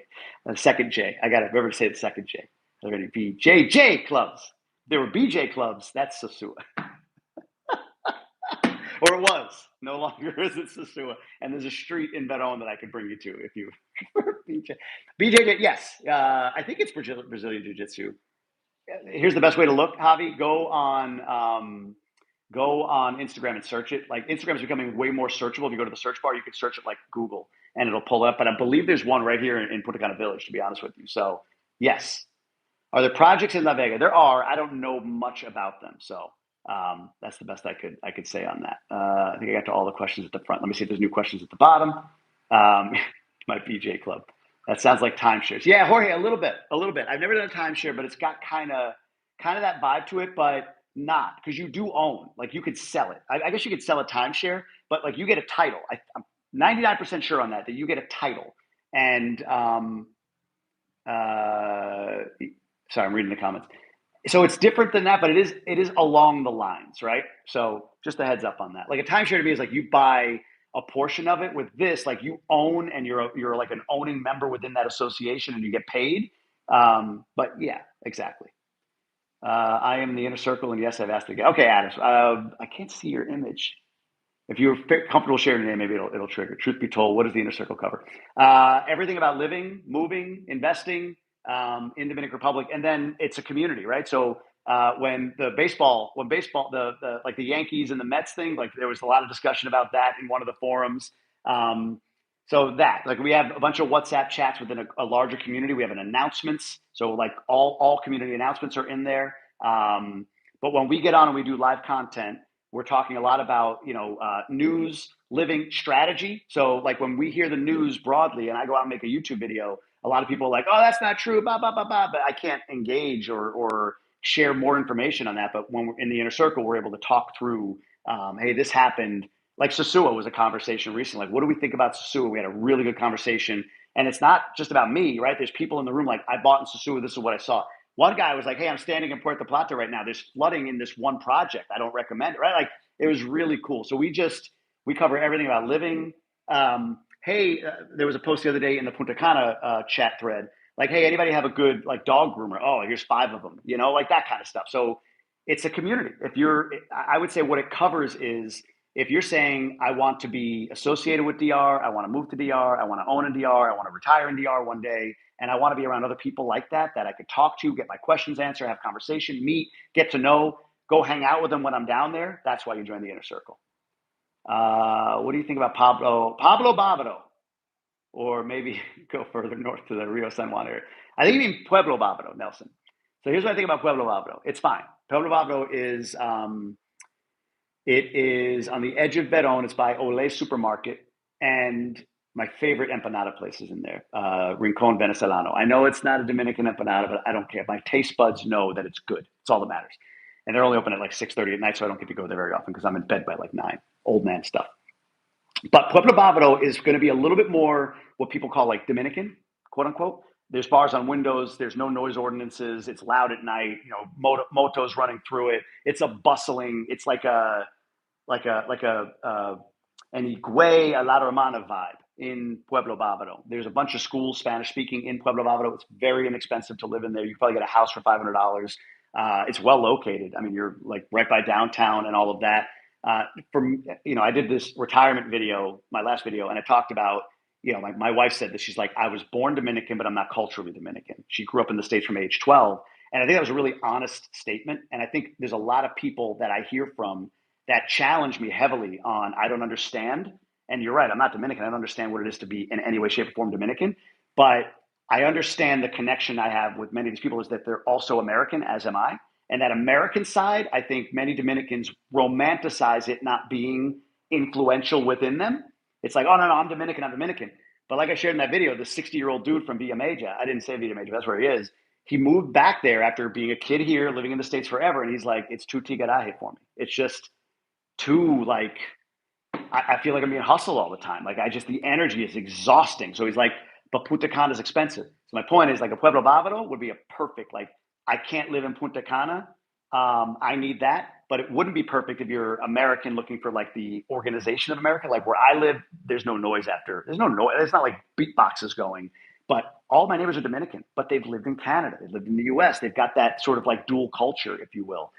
The second J. I got to remember to say the second J. Are there any BJJ clubs? There were BJ clubs. That's Sosua. Or it was. No longer is it Sosua. And there's a street in Verón that I could bring you to if you BJ. BJJ, yes. I think it's Brazilian Jiu-Jitsu. Here's the best way to look, Javi. Go on Instagram and search it. Like Instagram is becoming way more searchable. If you go to the search bar, you can search it like Google and it'll pull up. But I believe there's one right here in Punta Cana Village, to be honest with you. So yes. Are there projects in La Vega? There are. I don't know much about them. So that's the best I could say on that. I think I got to all the questions at the front. Let me see if there's new questions at the bottom. My BJ club. That sounds like timeshares. Yeah, Jorge, a little bit. I've never done a timeshare, but it's got kind of that vibe to it, but not because you do own. Like you could sell it. I guess you could sell a timeshare, but like you get a title. I'm 99% sure on that you get a title, and Uh, sorry, I'm reading the comments. So it's different than that, but it is along the lines, right? So just a heads up on that. Like a timeshare to me is like you buy a portion of it. With this, like you own and you're like an owning member within that association and you get paid. But yeah, exactly. I am in the inner circle, and yes, I've asked again. Okay, Adam. I can't see your image. If you're comfortable sharing your name, maybe it'll trigger. Truth be told, what does the inner circle cover? Everything about living, moving, investing in Dominican Republic, and then it's a community, right? So when baseball, the like the Yankees and the Mets thing, like there was a lot of discussion about that in one of the forums. Um, so that like we have a bunch of WhatsApp chats within a larger community. We have an announcements, so like all community announcements are in there. But when we get on and we do live content, we're talking a lot about news, living, strategy. So like when we hear the news broadly, and I go out and make a YouTube video, a lot of people are like, "Oh, that's not true," blah blah blah blah. But I can't engage or share more information on that. But when we're in the inner circle, we're able to talk through. Hey, this happened. Like Sasua was a conversation recently. Like, what do we think about Sasua? We had a really good conversation, and it's not just about me, right? There's people in the room like, I bought in Sasua. This is what I saw. One guy was like, "Hey, I'm standing in Puerto Plata right now. There's flooding in this one project. I don't recommend it." Right? Like it was really cool. So we cover everything about living. Hey, there was a post the other day in the Punta Cana chat thread. Like, hey, anybody have a good like dog groomer? Oh, here's 5 of them. Like that kind of stuff. So it's a community. I would say what it covers is if you're saying I want to be associated with DR, I want to move to DR, I want to own in DR, I want to retire in DR one day, and I want to be around other people like that I could talk to, get my questions answered, have conversation, meet, get to know, go hang out with them when I'm down there. That's why you join the inner circle. What do you think about Pablo Bavaro? Or maybe go further north to the Rio San Juan area. I think you mean Pueblo Bavaro, Nelson. So here's what I think about Pueblo Bavaro. It's fine. Pueblo Bavaro is it is on the edge of Beron. It's by Olé Supermarket, and my favorite empanada place is in there, Rincon Venezolano. I know it's not a Dominican empanada, but I don't care. My taste buds know that it's good. It's all that matters. And they're only open at like 6:30 at night, so I don't get to go there very often because I'm in bed by like 9. Old man stuff. But Pueblo Bávaro is going to be a little bit more what people call like Dominican, quote unquote. There's bars on windows. There's no noise ordinances. It's loud at night. Motos running through it. It's a bustling. It's like an Higüey, a La Romana vibe in Pueblo Bávaro. There's a bunch of schools Spanish speaking in Pueblo Bávaro. It's very inexpensive to live in there. You can probably get a house for $500. It's well located. I mean, you're like right by downtown and all of that. I did this retirement video, my last video, and I talked about, my wife said that she's like, I was born Dominican, but I'm not culturally Dominican. She grew up in the States from age 12. And I think that was a really honest statement. And I think there's a lot of people that I hear from that challenge me heavily on, I don't understand. And you're right, I'm not Dominican. I don't understand what it is to be in any way, shape, or form Dominican. But I understand the connection I have with many of these people is that they're also American, as am I. And that American side, I think many Dominicans romanticize it not being influential within them. It's like, oh, no, I'm Dominican, I'm Dominican. But like I shared in that video, the 60-year-old dude from Villa Meja, I didn't say Villa Meja, that's where he is. He moved back there after being a kid here, living in the States forever. And he's like, it's too tigaraje for me. It's just too, like, I feel like I'm being hustled all the time. Like, the energy is exhausting. So he's like, but Punta Cana is expensive. So my point is, like, a Pueblo Bávaro would be a perfect, like, I can't live in Punta Cana. I need that, but it wouldn't be perfect if you're American looking for like the organization of America. Like where I live, there's no noise after. There's no noise. It's not like beatboxes going. But all my neighbors are Dominican, but they've lived in Canada. They've lived in the U.S. They've got that sort of like dual culture, if you will.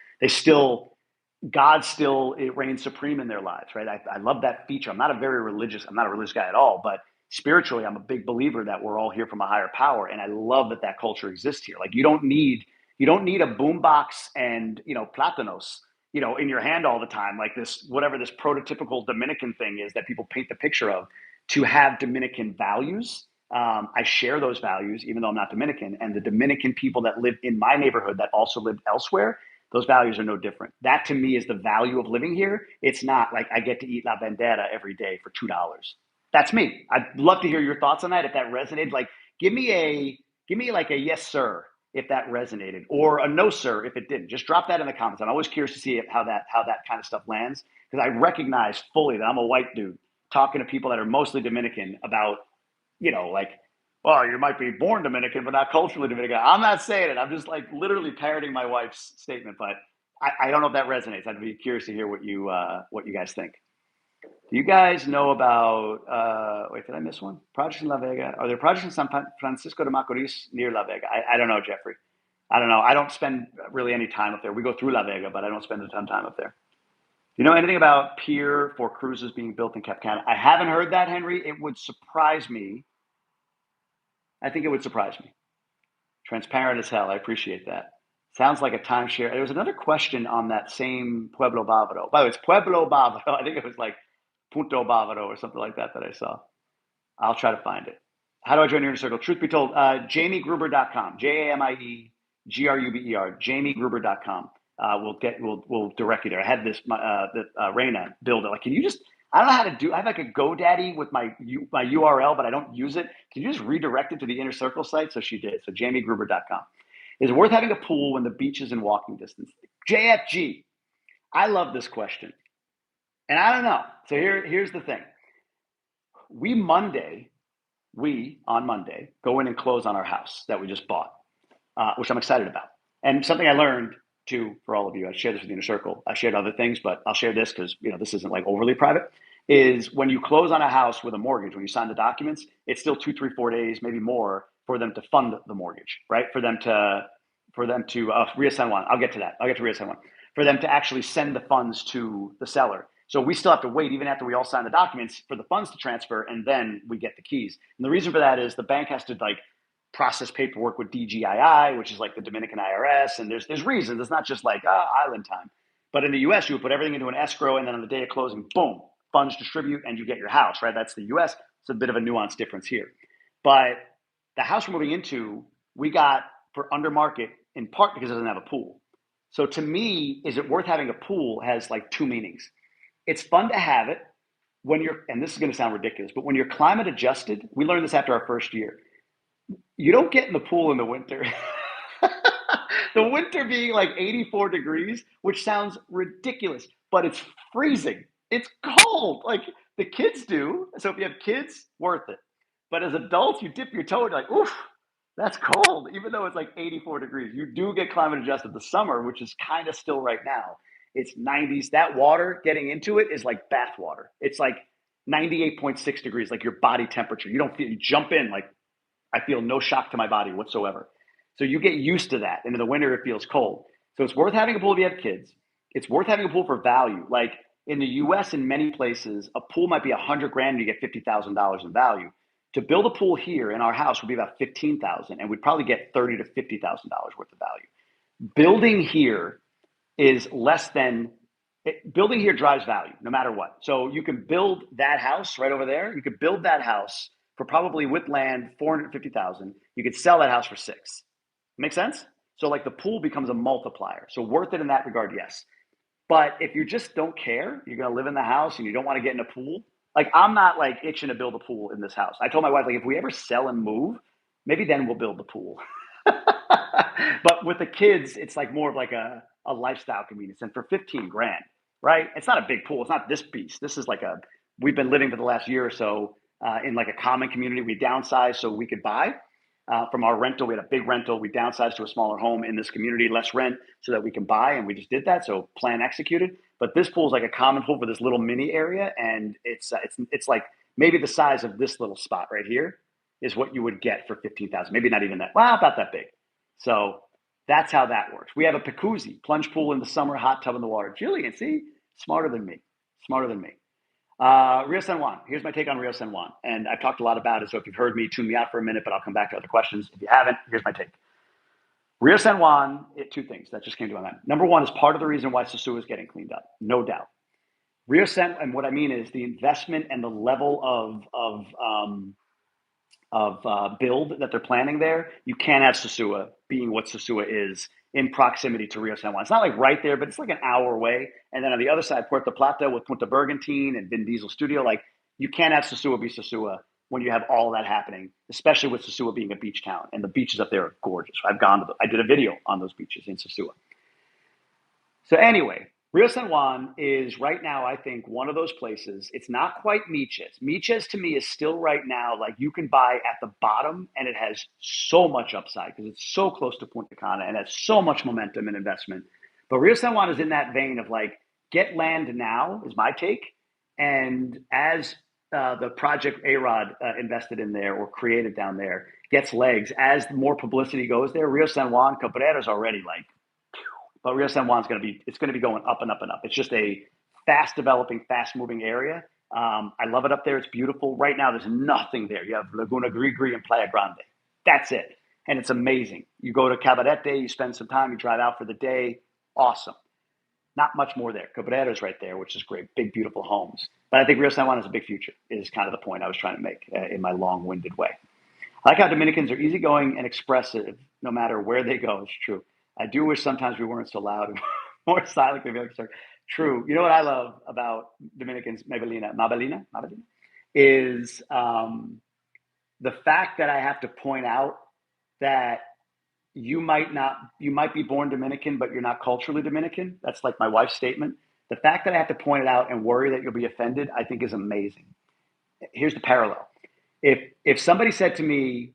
God still it reigns supreme in their lives, right? I love that feature. I'm not a religious guy at all, but spiritually, I'm a big believer that we're all here from a higher power, and I love that culture exists here. Like you don't need a boombox and platanos in your hand all the time, like this whatever this prototypical Dominican thing is that people paint the picture of to have Dominican values. I share those values, even though I'm not Dominican, and the Dominican people that live in my neighborhood that also lived elsewhere. Those values are no different. That to me is the value of living here. It's not like I get to eat la bandera every day for $2. That's me. I'd love to hear your thoughts on that. If that resonated, like give me like a yes, sir, if that resonated, or a no, sir, if it didn't. Just drop that in the comments. I'm always curious to see how that kind of stuff lands because I recognize fully that I'm a white dude talking to people that are mostly Dominican about, like Well, you might be born Dominican, but not culturally Dominican. I'm not saying it. I'm just like literally parroting my wife's statement, but I don't know if that resonates. I'd be curious to hear what you guys think. Do you guys know about? Wait, did I miss one? Projects in La Vega. Are there projects in Francisco de Macorís near La Vega? I don't know, Jeffrey. I don't know. I don't spend really any time up there. We go through La Vega, but I don't spend a ton of time up there. Do you know anything about pier for cruises being built in Cap Cana? I haven't heard that, Henry. It would surprise me. I think it would surprise me. Transparent as hell. I appreciate that. Sounds like a timeshare. There was another question on that same Pueblo Bávaro. By the way, it's Pueblo Bávaro. I think it was like Punto Bávaro or something like that I saw. I'll try to find it. How do I join your inner circle? Truth be told, JamieGruber.com, JAMIEGRUBER, JamieGruber.com. We'll direct you there. I had this Reina build it. Like, can you just? I don't know how to do. I have like a GoDaddy with my URL, but I don't use it. Can you just redirect it to the inner circle site? So she did. So JamieGruber.com. Is it worth having a pool when the beach is in walking distance? JFG. I love this question, and I don't know. So here's the thing. We on Monday go in and close on our house that we just bought, which I'm excited about. And something I learned too for all of you, I share this with the inner circle. I shared other things, but I'll share this because this isn't like overly private. Is when you close on a house with a mortgage, when you sign the documents, it's still 2, 3, 4 days, maybe more, for them to fund the mortgage, right? For them to Ria San Juan. I'll get to that. I'll get to Ria San Juan. For them to actually send the funds to the seller. So we still have to wait, even after we all sign the documents, for the funds to transfer, and then we get the keys. And the reason for that is the bank has to process paperwork with DGII, which is like the Dominican IRS, and there's reasons. It's not just like island time. But in the U.S., you would put everything into an escrow, and then on the day of closing, boom, funds distribute, and you get your house, right? That's the U.S. It's a bit of a nuanced difference here. But the house we're moving into, we got for under market in part because it doesn't have a pool. So to me, is it worth having a pool has like two meanings. It's fun to have it when you're, and this is going to sound ridiculous, but when you're climate adjusted, we learned this after our first year. You don't get in the pool in the winter. The winter being like 84 degrees, which sounds ridiculous, but it's freezing. It's cold. Like the kids do. So if you have kids, worth it. But as adults, you dip your toe and you're like, oof, that's cold. Even though it's like 84 degrees, you do get climate adjusted. The summer, which is kind of still right now, it's 90s. That water getting into it is like bath water. It's like 98.6 degrees, like your body temperature. You don't feel, you jump in like I feel no shock to my body whatsoever. So you get used to that. And in the winter, it feels cold. So it's worth having a pool if you have kids. It's worth having a pool for value. Like in the US, in many places, a pool might be 100 grand and you get $50,000 in value. To build a pool here in our house would be about 15,000, and we'd probably get $30,000 to $50,000 worth of value. Building here is less than building here drives value no matter what. So you can build that house right over there. You could build that house for probably with land 450,000. You could sell that house for 6. Make sense? So like the pool becomes a multiplier. So worth it in that regard, yes. But if you just don't care, you're gonna live in the house and you don't want to get in a pool. Like I'm not like itching to build a pool in this house. I told my wife, like, if we ever sell and move, maybe then we'll build the pool. But with the kids, it's like more of like a lifestyle convenience. And for 15 grand, right? It's not a big pool. It's not this beast. This is like we've been living for the last year or so in like a common community. We downsized so we could buy. From our rental, we had a big rental. We downsized to a smaller home in this community, less rent, so that we can buy, and we just did that. So plan executed. But this pool is like a common pool for this little mini area, and it's like maybe the size of this little spot right here is what you would get for 15,000. Maybe not even that. Well, about that big. So that's how that works. We have a jacuzzi, plunge pool in the summer, hot tub in the water. Jillian, see, smarter than me. Smarter than me. Rio San Juan. Here's my take on Rio San Juan. And I've talked a lot about it. So if you've heard me, tune me out for a minute, but I'll come back to other questions. If you haven't, here's my take. Rio San Juan, two things that just came to my mind. Number one is part of the reason why Sosúa is getting cleaned up, no doubt. Rio San, and what I mean is the investment and the level of build that they're planning there. You can't have Sosúa being what Sosúa is in proximity to Rio San Juan. It's not like right there, but it's like an hour away. And then on the other side, Puerto Plata with Punta Bergantine and Vin Diesel Studio, like you can't have Sosúa be Sosúa when you have all that happening, especially with Sosúa being a beach town. And the beaches up there are gorgeous. I've gone to I did a video on those beaches in Sosúa. So anyway, Rio San Juan is right now, I think, one of those places. It's not quite Miches. Miches to me is still right now like you can buy at the bottom, and it has so much upside because it's so close to Punta Cana and has so much momentum and investment. But Rio San Juan is in that vein of like get land now is my take, and as the project A-Rod invested in there or created down there gets legs, as more publicity goes there, Rio San Juan Cabrera is already like, but Rio San Juan's going to be, it's going to be going up and up and up. It's just a fast developing, fast moving area. I love it up there. It's beautiful. Right now, there's nothing there. You have Laguna Grigri and Playa Grande. That's it. And it's amazing. You go to Cabarete, you spend some time, you drive out for the day. Awesome. Not much more there. Cabrera's right there, which is great. Big, beautiful homes. But I think Rio San Juan has a big future, is kind of the point I was trying to make in my long winded way. I like how Dominicans are easygoing and expressive no matter where they go. It's true. I do wish sometimes we weren't so loud and more silent. Like, sorry. True. You know what I love about Dominicans, Mabelina, is the fact that I have to point out that you might be born Dominican, but you're not culturally Dominican. That's like my wife's statement. The fact that I have to point it out and worry that you'll be offended, I think is amazing. Here's the parallel. If somebody said to me,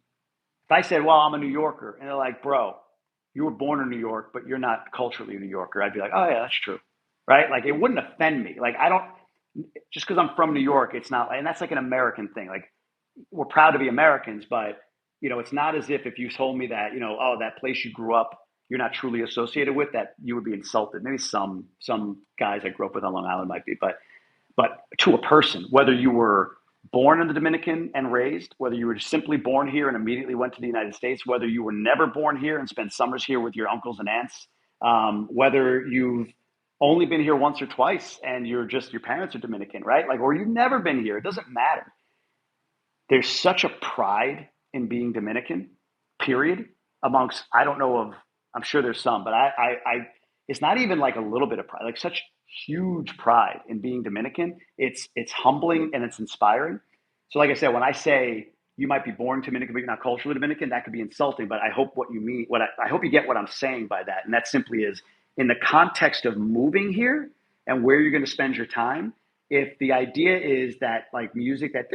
if I said, well, I'm a New Yorker, and they're like, bro, you were born in New York, but you're not culturally a New Yorker, I'd be like, oh yeah, that's true. Right? Like it wouldn't offend me. Like I don't, just because I'm from New York, it's not, and that's like an American thing. Like we're proud to be Americans, but it's not as if you told me that, oh, that place you grew up, you're not truly associated with, that you would be insulted. Maybe some guys I grew up with on Long Island might be, but to a person, whether you were born in the Dominican and raised, whether you were simply born here and immediately went to the United States, whether you were never born here and spent summers here with your uncles and aunts, whether you've only been here once or twice and your parents are Dominican, right? Like, or you've never been here. It doesn't matter. There's such a pride in being Dominican, period, amongst, I don't know of, I'm sure there's some, but it's not even like a little bit of pride, like such huge pride in being Dominican. It's humbling and it's inspiring. So like I said, when I say you might be born Dominican, but you're not culturally Dominican, that could be insulting, but I hope what you mean, I hope you get what I'm saying by that. And that simply is in the context of moving here and where you're going to spend your time. If the idea is that like music that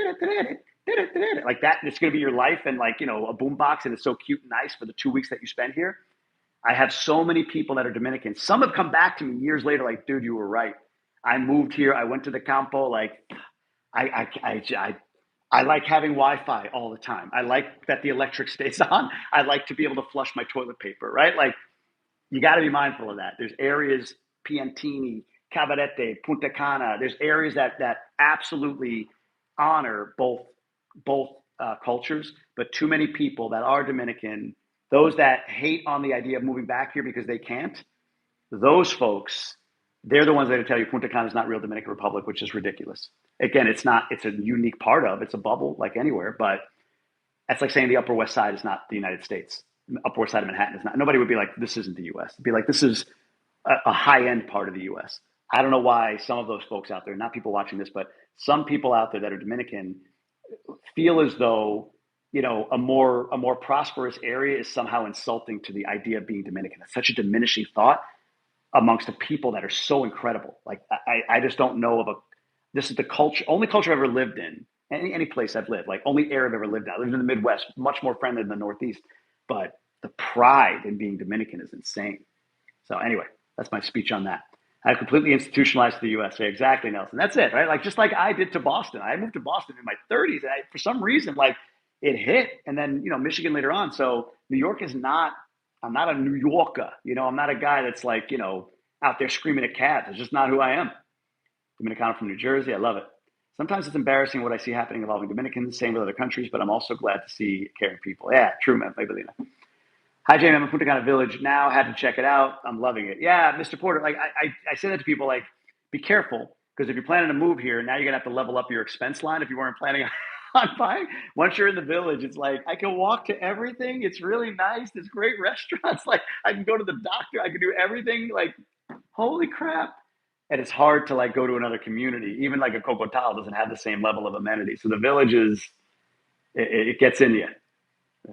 like that, it's going to be your life and like, a boombox and it's so cute and nice for the 2 weeks that you spend here. I have so many people that are Dominican. Some have come back to me years later, like, dude, you were right. I moved here. I went to the campo. Like, I like having Wi-Fi all the time. I like that the electric stays on. I like to be able to flush my toilet paper, right? Like, you got to be mindful of that. There's areas, Piantini, Cabarete, Punta Cana. There's areas that absolutely honor both cultures, but too many people that are Dominican, those that hate on the idea of moving back here because they can't, those folks, they're the ones that tell you Punta Cana is not real Dominican Republic, which is ridiculous. Again, it's not, it's a unique part of, it's a bubble like anywhere, but that's like saying the Upper West Side is not the United States. Upper West Side of Manhattan is not. Nobody would be like, this isn't the U.S. It'd be like, this is a high-end part of the U.S. I don't know why some of those folks out there, not people watching this, but some people out there that are Dominican feel as though, a more prosperous area is somehow insulting to the idea of being Dominican. That's such a diminishing thought amongst the people that are so incredible. Like I just don't know of this is the culture, only culture I've ever lived in, any place I've lived, like only area I've ever lived in. I lived in the Midwest, much more friendly than the Northeast, but the pride in being Dominican is insane. So anyway, that's my speech on that. I've completely institutionalized the USA. Exactly, Nelson. That's it, right? Like just like I did to Boston. I moved to Boston in my 30s, and for some reason, like it hit, and then Michigan later on. So New York is not. I'm not a New Yorker. I'm not a guy that's like out there screaming at cats. It's just not who I am. Dominicano from New Jersey. I love it. Sometimes it's embarrassing what I see happening involving Dominicans, same with other countries, but I'm also glad to see caring people. Yeah, true, man. Maybelline. Hi, Jamie. I'm in Punta Cana Village now. Had to check it out. I'm loving it. Yeah, Mr. Porter. Like I say that to people. Like, be careful because if you're planning to move here, now you're gonna have to level up your expense line if you weren't planning on buying. Once you're in the village, it's like I can walk to everything. It's really nice. There's great restaurants. Like I can go to the doctor. I can do everything. Like, holy crap! And it's hard to like go to another community. Even like a Cocotal doesn't have the same level of amenity. So the village it gets in you.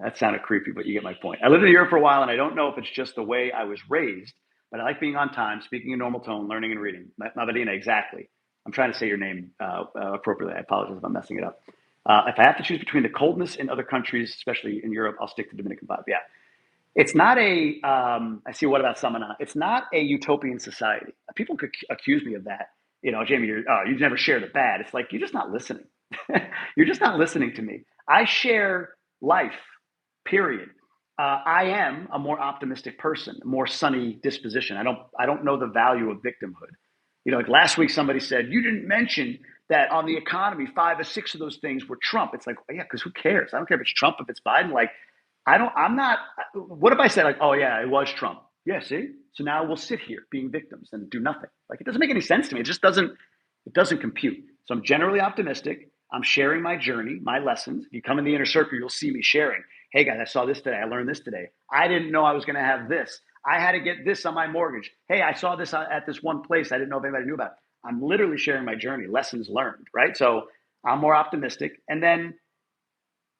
That sounded creepy, but you get my point. I lived in Europe for a while, and I don't know if it's just the way I was raised, but I like being on time, speaking in normal tone, learning and reading. Mabalina, exactly. I'm trying to say your name appropriately. I apologize if I'm messing it up. If I have to choose between the coldness in other countries, especially in Europe, I'll stick to Dominican vibe. Yeah. It's not a, I see, what about Samana? It's not a utopian society. People could accuse me of that. Jamie, you've never shared a bad. It's like, you're just not listening. You're just not listening to me. I share life, period. I am a more optimistic person, a more sunny disposition. I don't know the value of victimhood. Like last week, somebody said, you didn't mention that on the economy, 5 or 6 of those things were Trump. It's like, yeah, because who cares? I don't care if it's Trump, if it's Biden. Like, I'm not, what if I said, like, oh, yeah, it was Trump? Yeah, see? So now we'll sit here being victims and do nothing. Like, it doesn't make any sense to me. It doesn't compute. So I'm generally optimistic. I'm sharing my journey, my lessons. If you come in the inner circle, you'll see me sharing. Hey, guys, I saw this today. I learned this today. I didn't know I was going to have this. I had to get this on my mortgage. Hey, I saw this at this one place. I didn't know if anybody knew about it. I'm literally sharing my journey, lessons learned, right? So I'm more optimistic. And then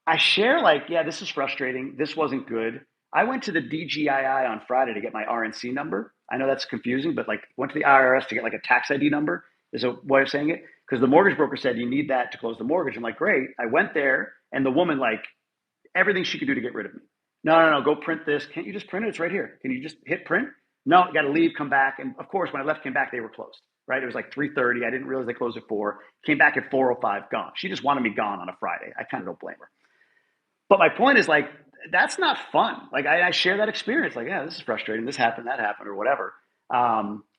I share, like, yeah, this is frustrating. This wasn't good. I went to the DGII on Friday to get my RNC number. I know that's confusing, but like went to the IRS to get like a tax ID number is a way of saying it. Because the mortgage broker said you need that to close the mortgage. I'm like, great. I went there and the woman, like, everything she could do to get rid of me. No, go print this. Can't you just print it? It's right here. Can you just hit print? No, got to leave, come back. And of course, when I left, came back, they were closed, right? It was like 3:30. I didn't realize they closed at 4. Came back at 4:05, gone. She just wanted me gone on a Friday. I kind of don't blame her. But my point is, like, that's not fun. Like, I share that experience. Like, yeah, this is frustrating. This happened, that happened, or whatever.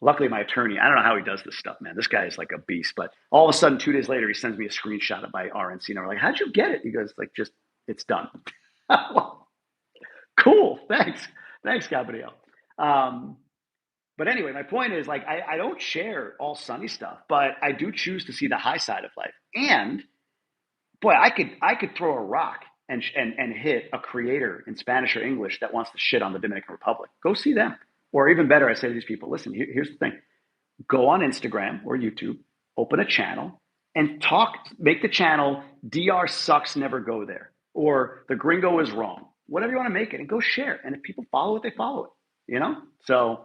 Luckily, my attorney, I don't know how he does this stuff, man. This guy is like a beast. But all of a sudden, 2 days later, he sends me a screenshot of my RNC number. Like, how'd you get it? He goes, like, just, it's done. Cool. Thanks, Gabriel. But anyway, my point is, like, I don't share all sunny stuff, but I do choose to see the high side of life. And boy, I could throw a rock and hit a creator in Spanish or English that wants to shit on the Dominican Republic. Go see them. Or even better, I say to these people, listen, here's the thing. Go on Instagram or YouTube, open a channel, and make the channel DR sucks, never go there. Or the gringo is wrong. Whatever you want to make it, and go share. And if people follow it, they follow it. So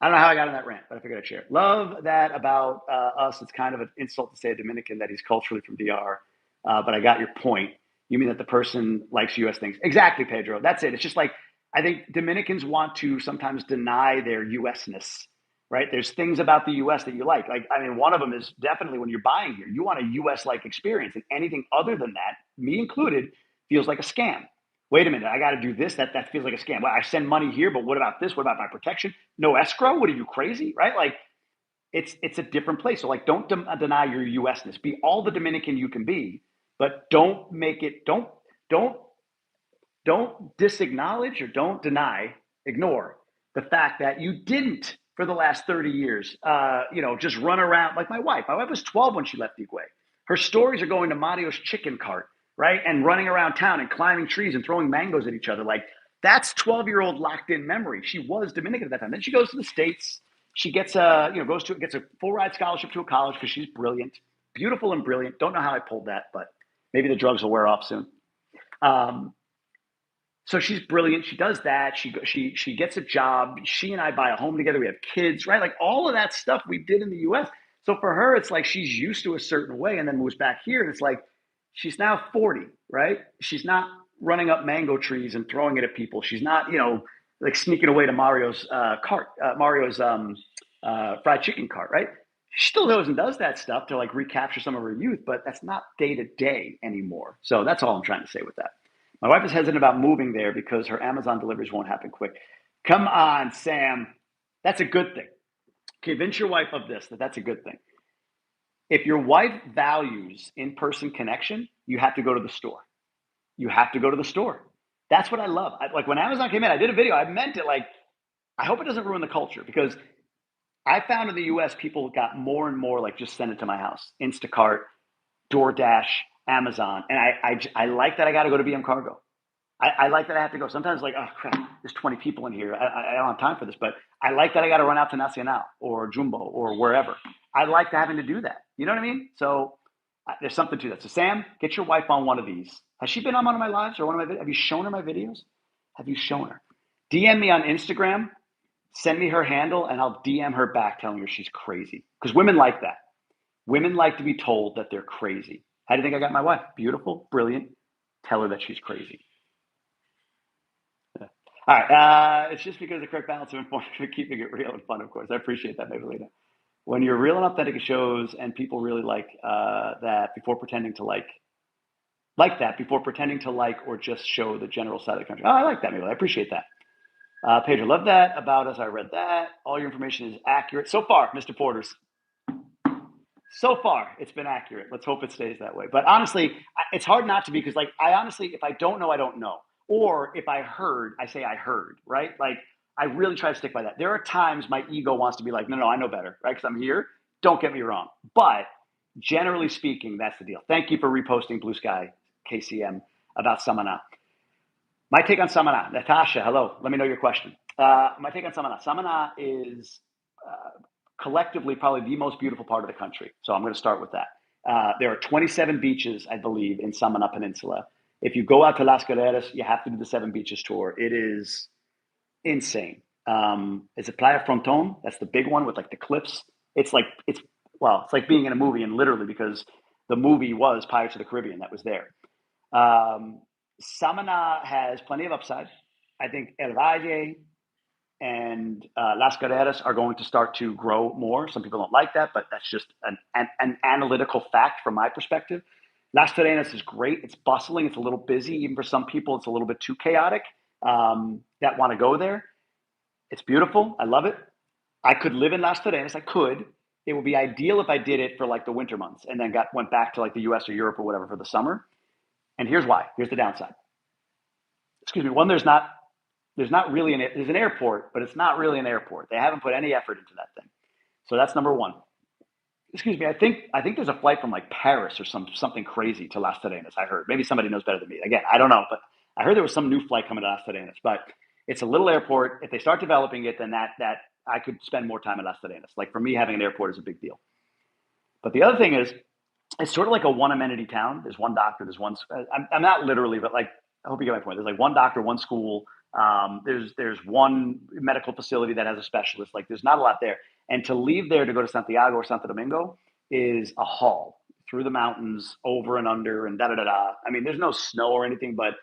I don't know how I got on that rant, but I figured I'd share it. Love that about us. It's kind of an insult to say a Dominican that he's culturally from DR. But I got your point. You mean that the person likes U.S. things. Exactly, Pedro. That's it. It's just like, I think Dominicans want to sometimes deny their U.S.-ness, right? There's things about the U.S. that you like. Like, I mean, one of them is definitely when you're buying here, you want a U.S.-like experience. And anything other than that, me included, feels like a scam. Wait a minute, I got to do this. That feels like a scam. Well, I send money here, but what about this? What about my protection? No escrow? What are you, crazy? Right? Like, it's a different place. So, like, don't deny your U.S.-ness. Be all the Dominican you can be, but don't make it. Don't disacknowledge or don't ignore the fact that you didn't for the last 30 years, just run around like my wife. My wife was 12 when she left Higuay. Her stories are going to Mario's chicken cart, right? And running around town and climbing trees and throwing mangoes at each other. Like, that's 12-year-old locked in memory. She was Dominican at that time. Then she goes to the States. She gets gets a full ride scholarship to a college because she's brilliant, beautiful and brilliant. Don't know how I pulled that, but maybe the drugs will wear off soon. So she's brilliant. She does that. She gets a job. She and I buy a home together. We have kids, right? Like, all of that stuff we did in the U.S. So for her, it's like she's used to a certain way and then moves back here. And it's like, she's now 40, right? She's not running up mango trees and throwing it at people. She's not, like sneaking away to Mario's fried chicken cart, right? She still goes and does that stuff to like recapture some of her youth, but that's not day to day anymore. So that's all I'm trying to say with that. My wife is hesitant about moving there because her Amazon deliveries won't happen quick. Come on, Sam. That's a good thing. Convince your wife of this, that's a good thing. If your wife values in-person connection, you have to go to the store. You have to go to the store. That's what I love. Like, when Amazon came in, I did a video. I meant it. Like, I hope it doesn't ruin the culture, because I found in the US, people got more and more like, just send it to my house. Instacart, DoorDash, Amazon. And I like that I got to go to BM Cargo. I like that I have to go. Sometimes, like, oh crap, there's 20 people in here. I don't have time for this, but I like that I got to run out to Nacional or Jumbo or wherever. I like having to do that. You know what I mean? So there's something to that. So Sam, get your wife on one of these. Has she been on one of my lives or one of my videos? Have you shown her my videos? Have you shown her? DM me on Instagram, Send me her handle and I'll DM her back telling her she's crazy. Because women like that. Women like to be told that they're crazy. How do you think I got my wife? Beautiful, brilliant. Tell her that she's crazy. Yeah. All right. It's just because the correct balance of information for keeping it real and fun, of course. I appreciate that, Maybelline. When you're real and authentic, it shows, and people really that before pretending to like that before pretending to like or just show the general side of the country. Oh, I like that, Maybelline. I appreciate that. Pedro, love that about us. I read that. All your information is accurate so far, Mr. Porters. So far, it's been accurate. Let's hope it stays that way. But honestly, it's hard not to be because, like, I honestly, if I don't know, I don't know. Or if I heard, I say I heard, right? Like, I really try to stick by that. There are times my ego wants to be like, no, no, I know better, right? Because I'm here. Don't get me wrong. But generally speaking, that's the deal. Thank you for reposting Blue Sky KCM about Samana. My take on Samana, Natasha, hello. Let me know your question. My take on Samana. Samana is collectively probably the most beautiful part of the country. So I'm going to start with that. There are 27 beaches, I believe, in Samana Peninsula. If you go out to Las Carreras, you have to do the Seven Beaches tour. It is insane. It's a Playa Fronton. That's the big one with like the cliffs. It's like being in a movie, and literally because the movie was Pirates of the Caribbean that was there. Samana has plenty of upside. I think El Valle and Las Carreras are going to start to grow more. Some people don't like that, but that's just an analytical fact from my perspective. Las Terrenas is great. It's bustling. It's a little busy. Even for some people, it's a little bit too chaotic that want to go there. It's beautiful. I love it. I could live in Las Terrenas. I could. It would be ideal if I did it for like the winter months and then went back to like the US or Europe or whatever for the summer. And here's why. Here's the downside. Excuse me. One, there's not really there's an airport, but it's not really an airport. They haven't put any effort into that thing. So that's number one. Excuse me. I think there's a flight from like Paris or something crazy to Las Terrenas. I heard. Maybe somebody knows better than me. Again, I don't know, but I heard there was some new flight coming to Las Terrenas. But it's a little airport. If they start developing it, then that I could spend more time in Las Terrenas. Like for me, having an airport is a big deal. But the other thing is, it's sort of like a one amenity town. There's one doctor. There's one. I'm not literally, but like I hope you get my point. There's like one doctor, one school. There's one medical facility that has a specialist. Like there's not a lot there. And to leave there to go to Santiago or Santo Domingo is a haul through the mountains, over and under, and da da da da. I mean, there's no snow or anything, but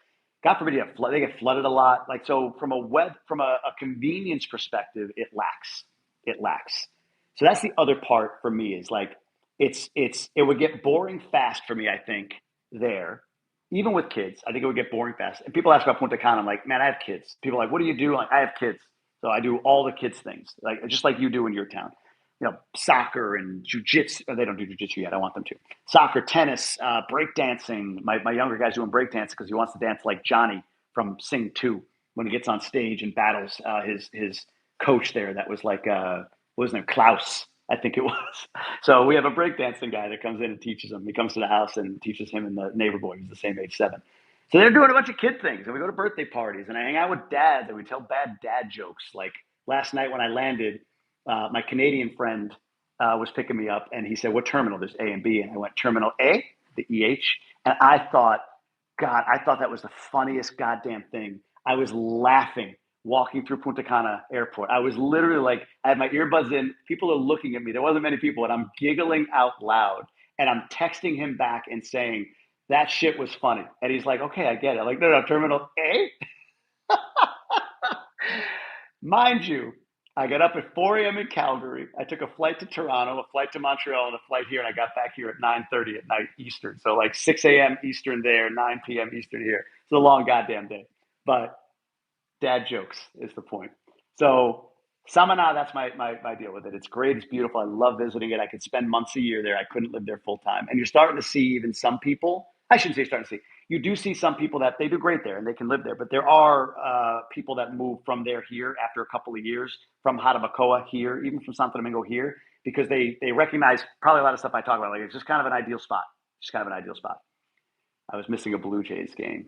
God forbid they get flooded a lot. Like so, from a convenience perspective, it lacks. It lacks. So that's the other part for me is like it would get boring fast for me. I think there even with kids, I think it would get boring fast. And people ask about Punta Cana. I'm like, man, I have kids. People are like, what do you do? Like, I have kids. So I do all the kids things, like just like you do in your town. You know, soccer and jujitsu. They don't do jujitsu yet. I want them to. Soccer, tennis, breakdancing. My younger guy's doing breakdance because he wants to dance like Johnny from Sing 2 when he gets on stage and battles his coach there. That was like, what was his name? Klaus, I think it was. So we have a breakdancing guy that comes in and teaches him. He comes to the house and teaches him and the neighbor boy, who's the same age, 7. So they're doing a bunch of kid things, and we go to birthday parties, and I hang out with dads, and we tell bad dad jokes. Like last night when I landed, my Canadian friend was picking me up, and he said, "What terminal?" There's A and B, and I went Terminal A, the EH, and I thought, God, I thought that was the funniest goddamn thing. I was laughing walking through Punta Cana airport. I was literally like, I had my earbuds in. People are looking at me. There wasn't many people, and I'm giggling out loud, and I'm texting him back and saying, that shit was funny. And he's like, okay, I get it. Like, no, no, Terminal A? Mind you, I got up at 4 a.m. in Calgary. I took a flight to Toronto, a flight to Montreal, and a flight here, and I got back here at 9:30 at night Eastern. So like 6 a.m. Eastern there, 9 p.m. Eastern here. It's a long goddamn day. But dad jokes is the point. So Samana, that's my deal with it. It's great. It's beautiful. I love visiting it. I could spend months a year there. I couldn't live there full time. And you're starting to see even some people, I shouldn't say starting to see, you do see some people that they do great there and they can live there. But there are people that move from there here after a couple of years, from Jarabacoa here, even from Santo Domingo here, because they recognize probably a lot of stuff I talk about. Like it's just kind of an ideal spot. Just kind of an ideal spot. I was missing a Blue Jays game.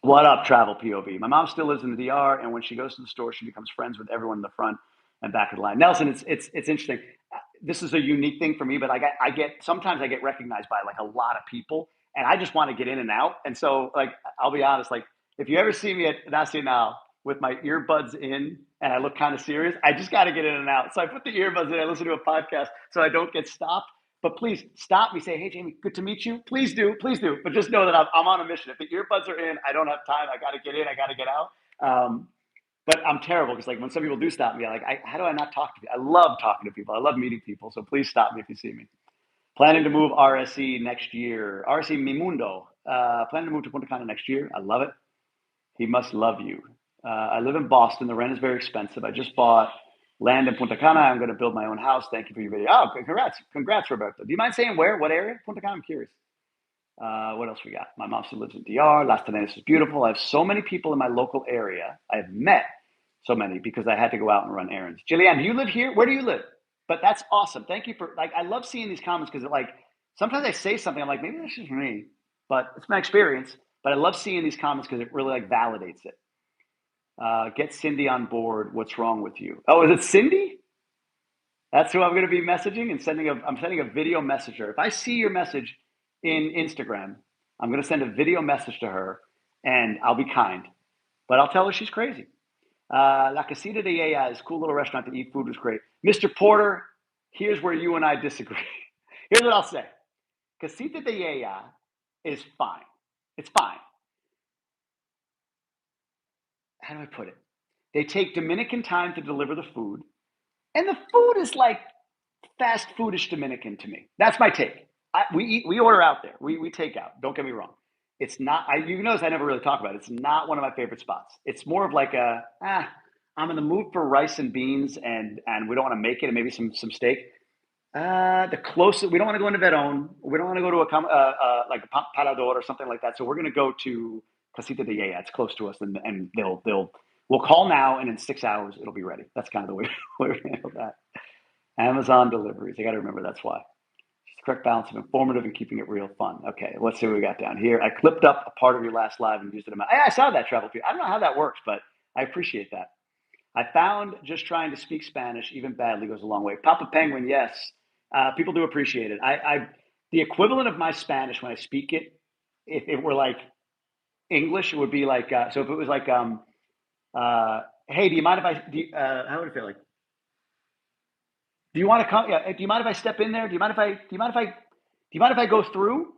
What up, travel POV? My mom still lives in the DR, and when she goes to the store, she becomes friends with everyone in the front and back of the line. Nelson, it's interesting. This is a unique thing for me, but I get sometimes I get recognized by like a lot of people, and I just want to get in and out. And so, like, I'll be honest, like if you ever see me at Nacional with my earbuds in and I look kind of serious, I just got to get in and out. So I put the earbuds in, I listen to a podcast so I don't get stopped. But please stop me, say, hey, Jamie, good to meet you. Please do, please do. But just know that I'm on a mission. If the earbuds are in, I don't have time. I got to get in, I got to get out. But I'm terrible because like when some people do stop me, I'm like, how do I not talk to people? I love talking to people. I love meeting people. So please stop me if you see me. Planning to move RSE next year. RSE Mimundo. Planning to move to Punta Cana next year. I love it. He must love you. I live in Boston. The rent is very expensive. I just bought land in Punta Cana. I'm going to build my own house. Thank you for your video. Oh, congrats. Congrats, Roberto. Do you mind saying where? What area? Punta Cana? I'm curious. What else we got? My mom still lives in DR. Las Tenedas is beautiful. I have so many people in my local area. I have met so many because I had to go out and run errands. Jillian, do you live here? Where do you live? But that's awesome. Thank you for like. I love seeing these comments because like sometimes I say something. I'm like maybe that's just for me, but it's my experience. But I love seeing these comments because it really like validates it. Get Cindy on board. What's wrong with you? Oh, is it Cindy? That's who I'm going to be messaging and sending a. I'm sending a video message to her. If I see your message in Instagram, I'm going to send a video message to her, and I'll be kind, but I'll tell her she's crazy. La Casita de Yaya is a cool little restaurant to eat. Food was great. Mr. Porter, here's where you and I disagree. Here's what I'll say. Casita de Yaya is fine. It's fine. How do I put it? They take Dominican time to deliver the food, and the food is like fast foodish Dominican to me. That's my take. We order out there. We take out. Don't get me wrong. It's not. You notice I never really talk about it. It's not one of my favorite spots. It's more of like I'm in the mood for rice and beans, and we don't want to make it, and maybe some steak. The closest we don't want to go into Verón. We don't want to go to like a Parador or something like that. So we're going to go to Casita de Yaya. It's close to us, and we'll call now, and in 6 hours it'll be ready. That's kind of the way we handle that. Amazon deliveries. I got to remember that's why. It's the correct balance of informative and keeping it real fun. Okay, let's see what we got down here. I clipped up a part of your last live and used it in my. I saw that travel. I don't know how that works, but I appreciate that. I found just trying to speak Spanish, even badly, goes a long way. Papa Penguin, yes. People do appreciate it. The equivalent of my Spanish when I speak it, if it were like English, it would be like so. If it was like, hey, do you mind if how would it feel like? Do you want to come? Yeah. Do you mind if I step in there? Do you mind if I? Do you mind if I? Do you mind if I go through?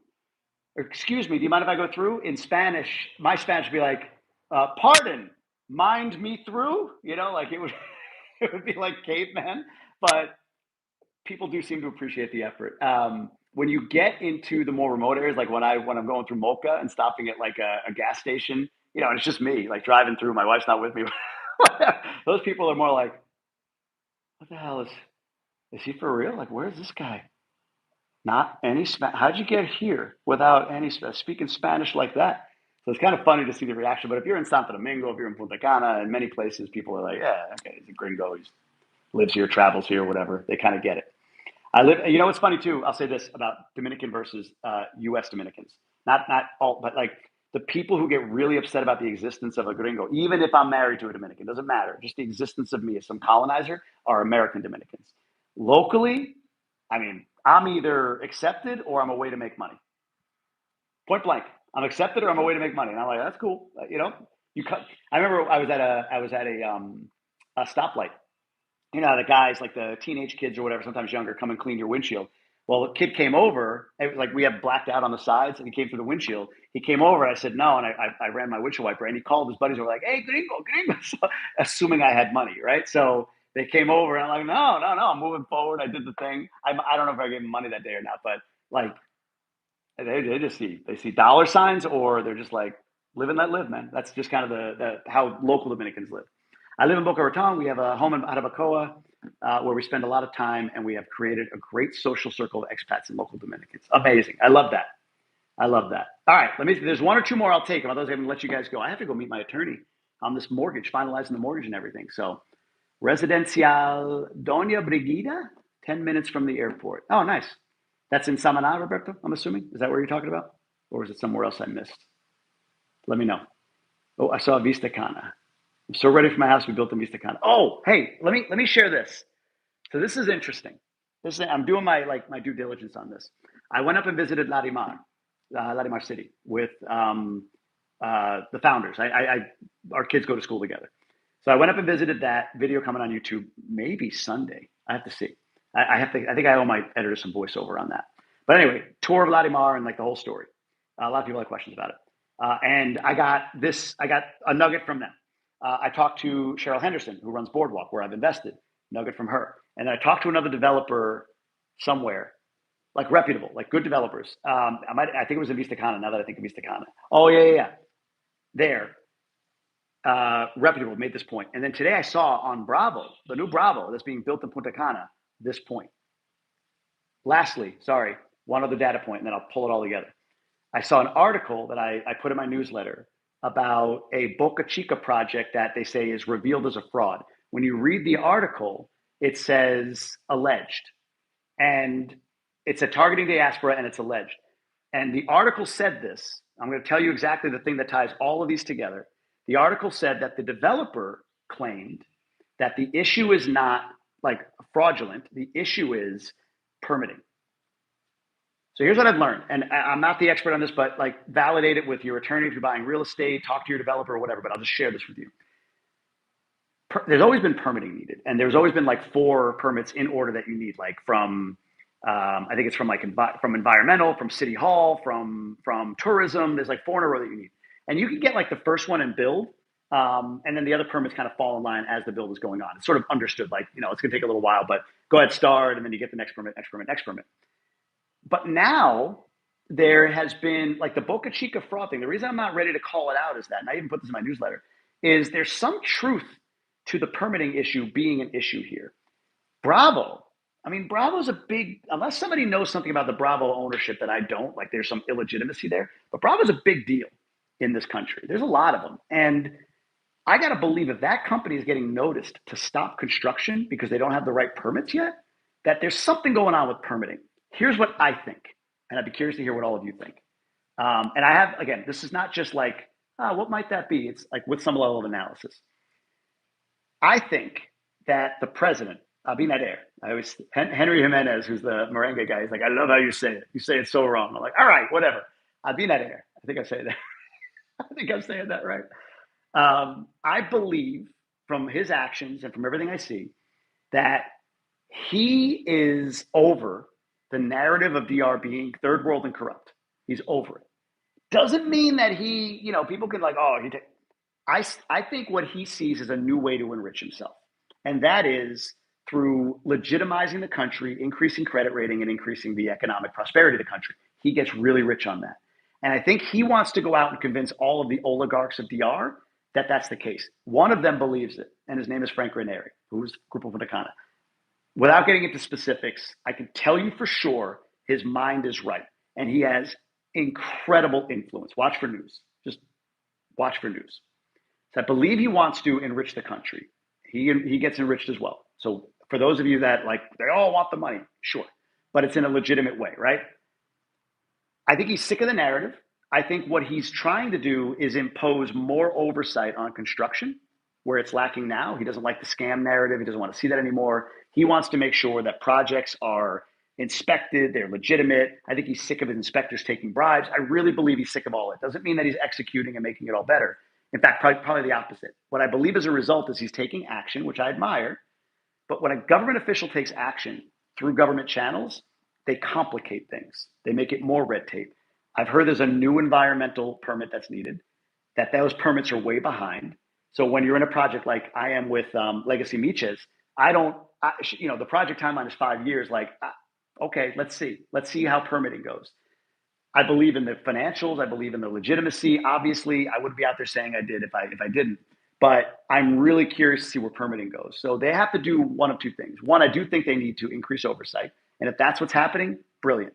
Or excuse me. Do you mind if I go through? In Spanish, my Spanish would be like, pardon, mind me through. You know, like it would. It would be like caveman, but people do seem to appreciate the effort. When you get into the more remote areas, like when I'm going through Mocha and stopping at like a gas station, you know, and it's just me, like driving through. My wife's not with me. Those people are more like, what the hell is he for real? Like, where's this guy? Not any Spanish. How'd you get here without any speaking Spanish like that? So it's kind of funny to see the reaction. But if you're in Santo Domingo, if you're in Punta Cana, in many places, people are like, yeah, okay, he's a gringo. He lives here, travels here, whatever. They kind of get it. I live. You know what's funny too? I'll say this about Dominican versus U.S. Dominicans. Not all, but like the people who get really upset about the existence of a gringo, even if I'm married to a Dominican, doesn't matter. Just the existence of me as some colonizer are American Dominicans. Locally, I mean, I'm either accepted or I'm a way to make money. Point blank, I'm accepted or I'm a way to make money. And I'm like, that's cool. You know, you cut. I remember I was at a stoplight. You know, the guys like the teenage kids or whatever, sometimes younger, come and clean your windshield. Well, the kid came over, like we have blacked out on the sides, and he came through the windshield. He came over, I said no, and I ran my windshield wiper, and he called his buddies, were like, hey, gringo, gringo, so, assuming I had money, right? So they came over, and I'm like, no, I'm moving forward. I did the thing. I don't know if I gave him money that day or not, but like they just see dollar signs, or they're just like, live and let live, man. That's just kind of the how local Dominicans live. I live in Boca Raton. We have a home in Arabacoa where we spend a lot of time, and we have created a great social circle of expats and local Dominicans. Amazing. I love that. I love that. All right. There's one or two more I'll take. Otherwise, I'm going to let you guys go. I have to go meet my attorney on this mortgage, finalizing the mortgage and everything. So, Residencial Doña Brigida, 10 minutes from the airport. Oh, nice. That's in Samaná, Roberto, I'm assuming. Is that where you're talking about? Or is it somewhere else I missed? Let me know. Oh, I saw Vista Cana. I'm so ready for my house. We built in Vista Cana. Oh, hey, let me share this. So this is interesting. I'm doing my due diligence on this. I went up and visited Larimar City with the founders. Our kids go to school together. So I went up and visited that video coming on YouTube, maybe Sunday. I have to see. I have to. I think I owe my editor some voiceover on that. But anyway, tour of Vladimir and like the whole story. A lot of people have questions about it. And I got this. I got a nugget from them. I talked to Cheryl Henderson, who runs Boardwalk, where I've invested. Nugget from her. And then I talked to another developer somewhere, like reputable, like good developers. I think it was in Vista Cana. Now that I think of Vista Cana. Oh yeah. There, reputable made this point. And then today I saw on Bravo, the new Bravo that's being built in Punta Cana, this point. Lastly, sorry, one other data point, and then I'll pull it all together. I saw an article that I put in my newsletter about a Boca Chica project that they say is revealed as a fraud. When you read the article, it says alleged. And it's a targeting diaspora and it's alleged. And the article said this. I'm going to tell you exactly the thing that ties all of these together. The article said that the developer claimed that the issue is not like fraudulent. The issue is permitting. So here's what I've learned. And I'm not the expert on this, but like validate it with your attorney if you're buying real estate, talk to your developer or whatever, but I'll just share this with you. There's always been permitting needed. And there's always been like 4 permits in order that you need, like from I think it's from like from environmental, from city hall, from tourism. There's like 4 in a row that you need, and you can get like the first one and build, and then the other permits kind of fall in line as the build is going on. It's sort of understood, like it's going to take a little while, but go ahead, start, and then you get the next permit, next permit, next permit. But now there has been like the Boca Chica fraud thing. The reason I'm not ready to call it out is that, and I even put this in my newsletter, is there's some truth to the permitting issue being an issue here. Bravo's a big, unless somebody knows something about the Bravo ownership that I don't, like there's some illegitimacy there, but Bravo's a big deal in this country. There's a lot of them. And I got to believe if that company is getting noticed to stop construction because they don't have the right permits yet, that there's something going on with permitting. Here's what I think, and I'd be curious to hear what all of you think. And I have, again, this is not just like, what might that be? It's like with some level of analysis. I think that the president, Abinader, Henry Jimenez, who's the merengue guy, he's like, I love how you say it. You say it so wrong. I'm like, all right, whatever. Abinader. I think I say that. I think I'm saying that right. I believe from his actions and from everything I see that he is over the narrative of DR being third world and corrupt. He's over it. Doesn't mean that he, people can like, I think what he sees is a new way to enrich himself. And that is through legitimizing the country, increasing credit rating, and increasing the economic prosperity of the country. He gets really rich on that. And I think he wants to go out and convince all of the oligarchs of DR that that's the case. One of them believes it, and his name is Frank Ranieri, who's Gruber Punta Cana. Without getting into specifics, I can tell you for sure his mind is right, and he has incredible influence. Watch for news. Just watch for news. So I believe he wants to enrich the country. He gets enriched as well. So for those of you that like, they all want the money, sure, but it's in a legitimate way, right? I think he's sick of the narrative. I think what he's trying to do is impose more oversight on construction where it's lacking now. He doesn't like the scam narrative. He doesn't want to see that anymore. He wants to make sure that projects are inspected, they're legitimate. I think he's sick of inspectors taking bribes. I really believe he's sick of all it. Doesn't mean that he's executing and making it all better. In fact, probably the opposite. What I believe as a result is he's taking action, which I admire. But when a government official takes action through government channels, they complicate things. They make it more red tape. I've heard there's a new environmental permit that's needed, that those permits are way behind. So when you're in a project like I am with Legacy Miches, the project timeline is 5 years. Like, okay, let's see how permitting goes. I believe in the financials. I believe in the legitimacy. Obviously, I wouldn't be out there saying I did if I didn't. But I'm really curious to see where permitting goes. So they have to do one of two things. One, I do think they need to increase oversight. And if that's what's happening, brilliant.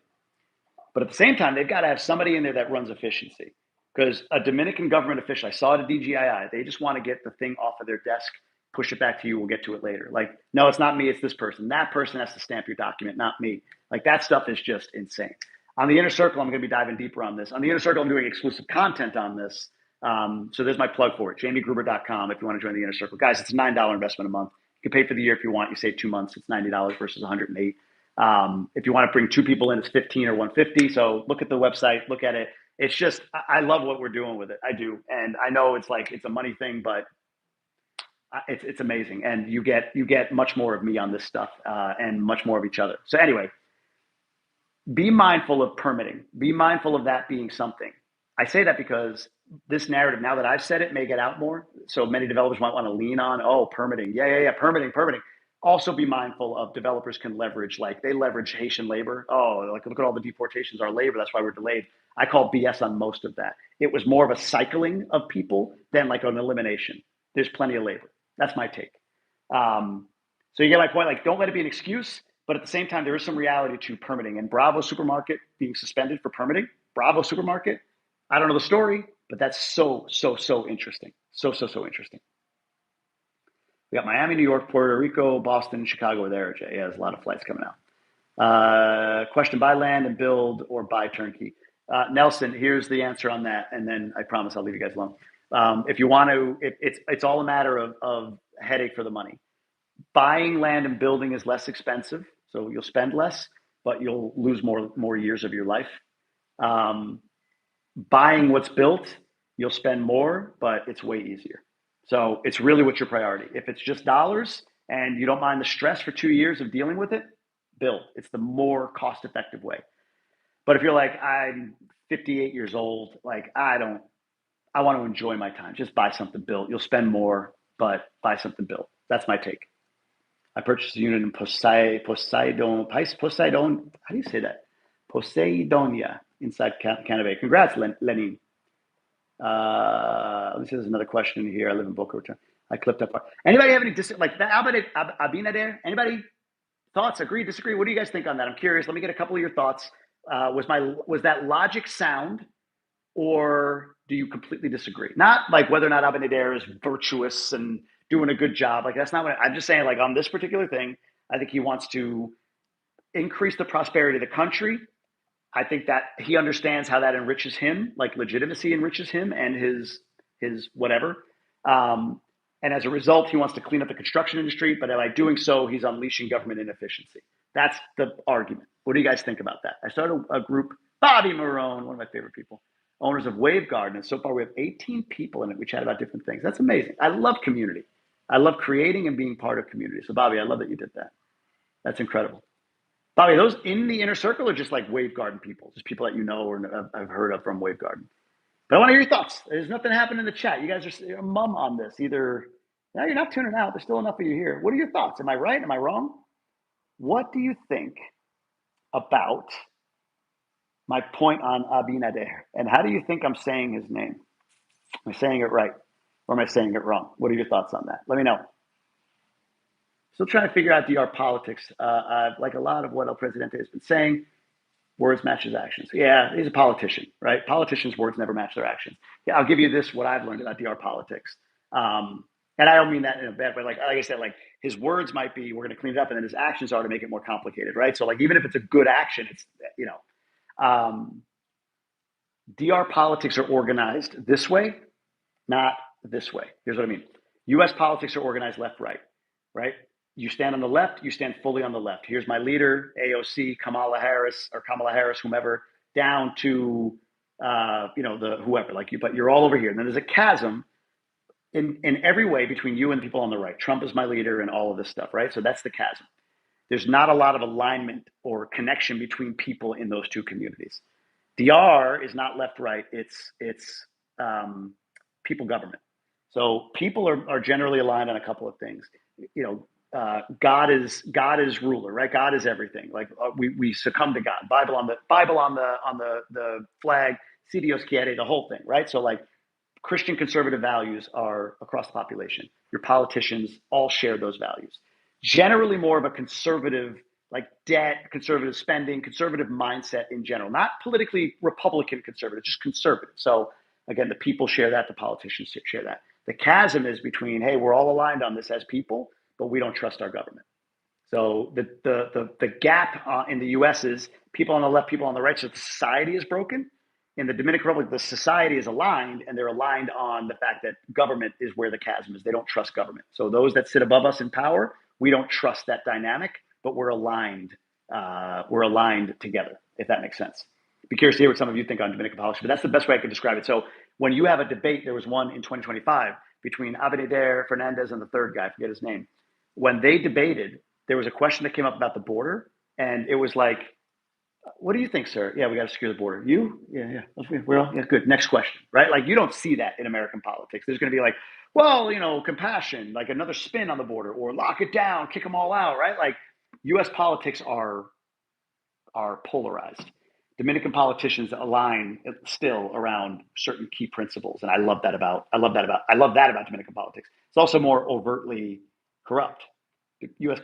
But at the same time, they've got to have somebody in there that runs efficiency. Because a Dominican government official, I saw it at DGII, they just want to get the thing off of their desk, push it back to you, we'll get to it later. Like, no, it's not me, it's this person. That person has to stamp your document, not me. Like, that stuff is just insane. On the Inner Circle, I'm going to be diving deeper on this. On the Inner Circle, I'm doing exclusive content on this. So there's my plug for it, jamiegruber.com if you want to join the Inner Circle. Guys, it's a $9 investment a month. You can pay for the year if you want. You save 2 months. It's $90 versus $108. If you want to bring 2 people in, it's $15 or $150. So look at the website, look at it. It's just, I love what we're doing with it. I do. And I know it's like, it's a money thing, but It's amazing, and you get much more of me on this stuff and much more of each other. So anyway, be mindful of permitting. Be mindful of that being something. I say that because this narrative, now that I've said it, may get out more. So many developers might want to lean on, oh, permitting. Yeah, permitting, permitting. Also be mindful of developers can leverage, like they leverage Haitian labor. Oh, like look at all the deportations, our labor. That's why we're delayed. I call BS on most of that. It was more of a cycling of people than like an elimination. There's plenty of labor. That's my take. So you get my point. Like, don't let it be an excuse. But at the same time, there is some reality to permitting. And Bravo Supermarket being suspended for permitting, Bravo Supermarket, I don't know the story, but that's so interesting. So interesting. We got Miami, New York, Puerto Rico, Boston, Chicago there, Jay. Yeah, there's a lot of flights coming out. Question, buy land and build or buy turnkey? Nelson, here's the answer on that. And then I promise I'll leave you guys alone. If you want to, it's all a matter of headache for the money. Buying land and building is less expensive, so you'll spend less, but you'll lose more years of your life. Buying what's built, you'll spend more, but it's way easier. So it's really what's your priority. If it's just dollars and you don't mind the stress for 2 years of dealing with it, build. It's the more cost-effective way. But if you're like, I'm 58 years old, like I want to enjoy my time. Just buy something built. You'll spend more, but buy something built. That's my take. I purchased a unit in Poseidon. How do you say that? Poseidonia inside Cana Bay. Congrats, Lenin. Let me see. There's another question here. I live in Boca Raton. I clipped up. Anybody have any like that? Abinader? Anybody thoughts? Agree? Disagree? What do you guys think on that? I'm curious. Let me get a couple of your thoughts. Was that logic sound, or do you completely disagree? Not like whether or not Abinader is virtuous and doing a good job. Like that's not what I'm just saying. Like on this particular thing, I think he wants to increase the prosperity of the country. I think that he understands how that enriches him, like legitimacy enriches him and his whatever. And as a result, he wants to clean up the construction industry, but by doing so, he's unleashing government inefficiency. That's the argument. What do you guys think about that? I started a group, Bobby Marone, one of my favorite people, owners of Wave Garden. And so far we have 18 people in it. We chat about different things. That's amazing. I love community. I love creating and being part of community. So Bobby, I love that you did that. That's incredible. Bobby, are those in the inner circle or just like Wave Garden people? Just people that you know or I've heard of from Wave Garden. But I want to hear your thoughts. There's nothing happening in the chat. You guys are mum on this. Either, no, you're not tuning out. There's still enough of you here. What are your thoughts? Am I right? Am I wrong? What do you think about my point on Abinader? And how do you think I'm saying his name? Am I saying it right? Or am I saying it wrong? What are your thoughts on that? Let me know. Still trying to figure out DR politics. Like a lot of what El Presidente has been saying, words matches actions. Yeah, he's a politician, right? Politicians' words never match their actions. Yeah, I'll give you this, what I've learned about DR politics. And I don't mean that in a bad way. Like I said, like his words might be, we're going to clean it up, and then his actions are to make it more complicated, right? So like, even if it's a good action, it's, DR politics are organized this way, not this way. Here's what I mean. US politics are organized left, right? You stand on the left, you stand fully on the left. Here's my leader, AOC, Kamala Harris, whomever, down to, the whoever, like you, but you're all over here. And then there's a chasm in every way between you and people on the right. Trump is my leader and all of this stuff, right? So that's the chasm. There's not a lot of alignment or connection between people in those two communities. DR is not left, right. It's people government. So people are generally aligned on a couple of things. God is ruler, right? God is everything. Like we succumb to God. Bible on the flag, Si Dios quiere, the whole thing, right? So like Christian conservative values are across the population. Your politicians all share those values. Generally more of a conservative, like debt, conservative spending, conservative mindset in general, not politically Republican conservative, just conservative. So again, the people share that, the politicians share that. The chasm is between, hey, we're all aligned on this as people, but we don't trust our government. So the gap in the U.S. is people on the left, people on the right. So the society is broken. In the Dominican Republic, the society is aligned, and they're aligned on the fact that government is where the chasm is. They don't trust government. So those that sit above us in power, we don't trust that dynamic, but we're aligned. We're aligned together, if that makes sense. Be curious to hear what some of you think on Dominican politics, but that's the best way I could describe it. So when you have a debate, there was one in 2025. between Abinader, Fernandez, and the third guy, I forget his name. When they debated, there was a question that came up about the border, and it was like, what do you think, sir? Yeah, we got to secure the border. You? Yeah, yeah. We're all, yeah, good. Next question, right? Like, you don't see that in American politics. There's going to be like, well, compassion, like another spin on the border, or lock it down, kick them all out, right? Like, U.S. politics are polarized. Dominican politicians align still around certain key principles, and I love that about Dominican politics. It's also more overtly corrupt. The U.S.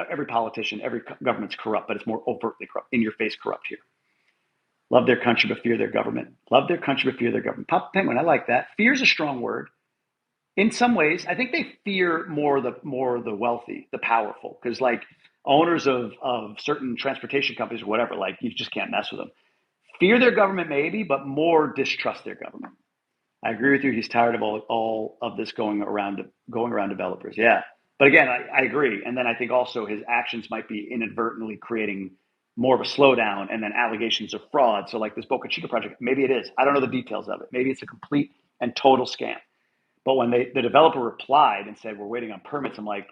every politician, every government's corrupt, but it's more overtly corrupt, in your face corrupt here. Love their country but fear their government. Love their country but fear their government. Papa Penguin, I like that. Fear is a strong word. In some ways, I think they fear more the wealthy, the powerful, because like owners of certain transportation companies or whatever, like you just can't mess with them. Fear their government maybe, but more distrust their government. I agree with you. He's tired of all of this going around developers. Yeah, but again, I agree. And then I think also his actions might be inadvertently creating more of a slowdown, and then allegations of fraud. So like this Boca Chica project, maybe it is. I don't know the details of it. Maybe it's a complete and total scam. But when the developer replied and said we're waiting on permits, I'm like,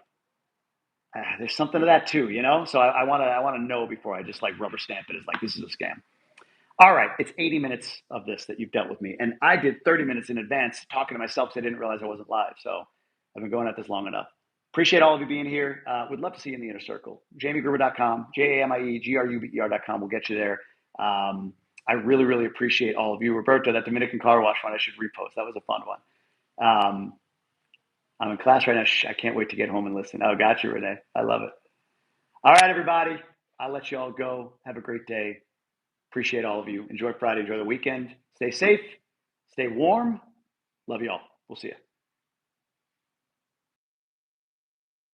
there's something to that too. So I want to know before I just like rubber stamp it as like this is a scam. All right, it's 80 minutes of this that you've dealt with me, and I did 30 minutes in advance talking to myself because I didn't realize I wasn't live. So I've been going at this long enough. Appreciate all of you being here. Would love to see you in the inner circle. JamieGruber.com, JamieGruber.com will get you there. I really, really appreciate all of you. Roberto, that Dominican car wash one, I should repost. That was a fun one. I'm in class right now. I can't wait to get home and listen. Oh, got you, Renee. I love it. All right, everybody. I'll let you all go. Have a great day. Appreciate all of you. Enjoy Friday. Enjoy the weekend. Stay safe. Stay warm. Love you all. We'll see you.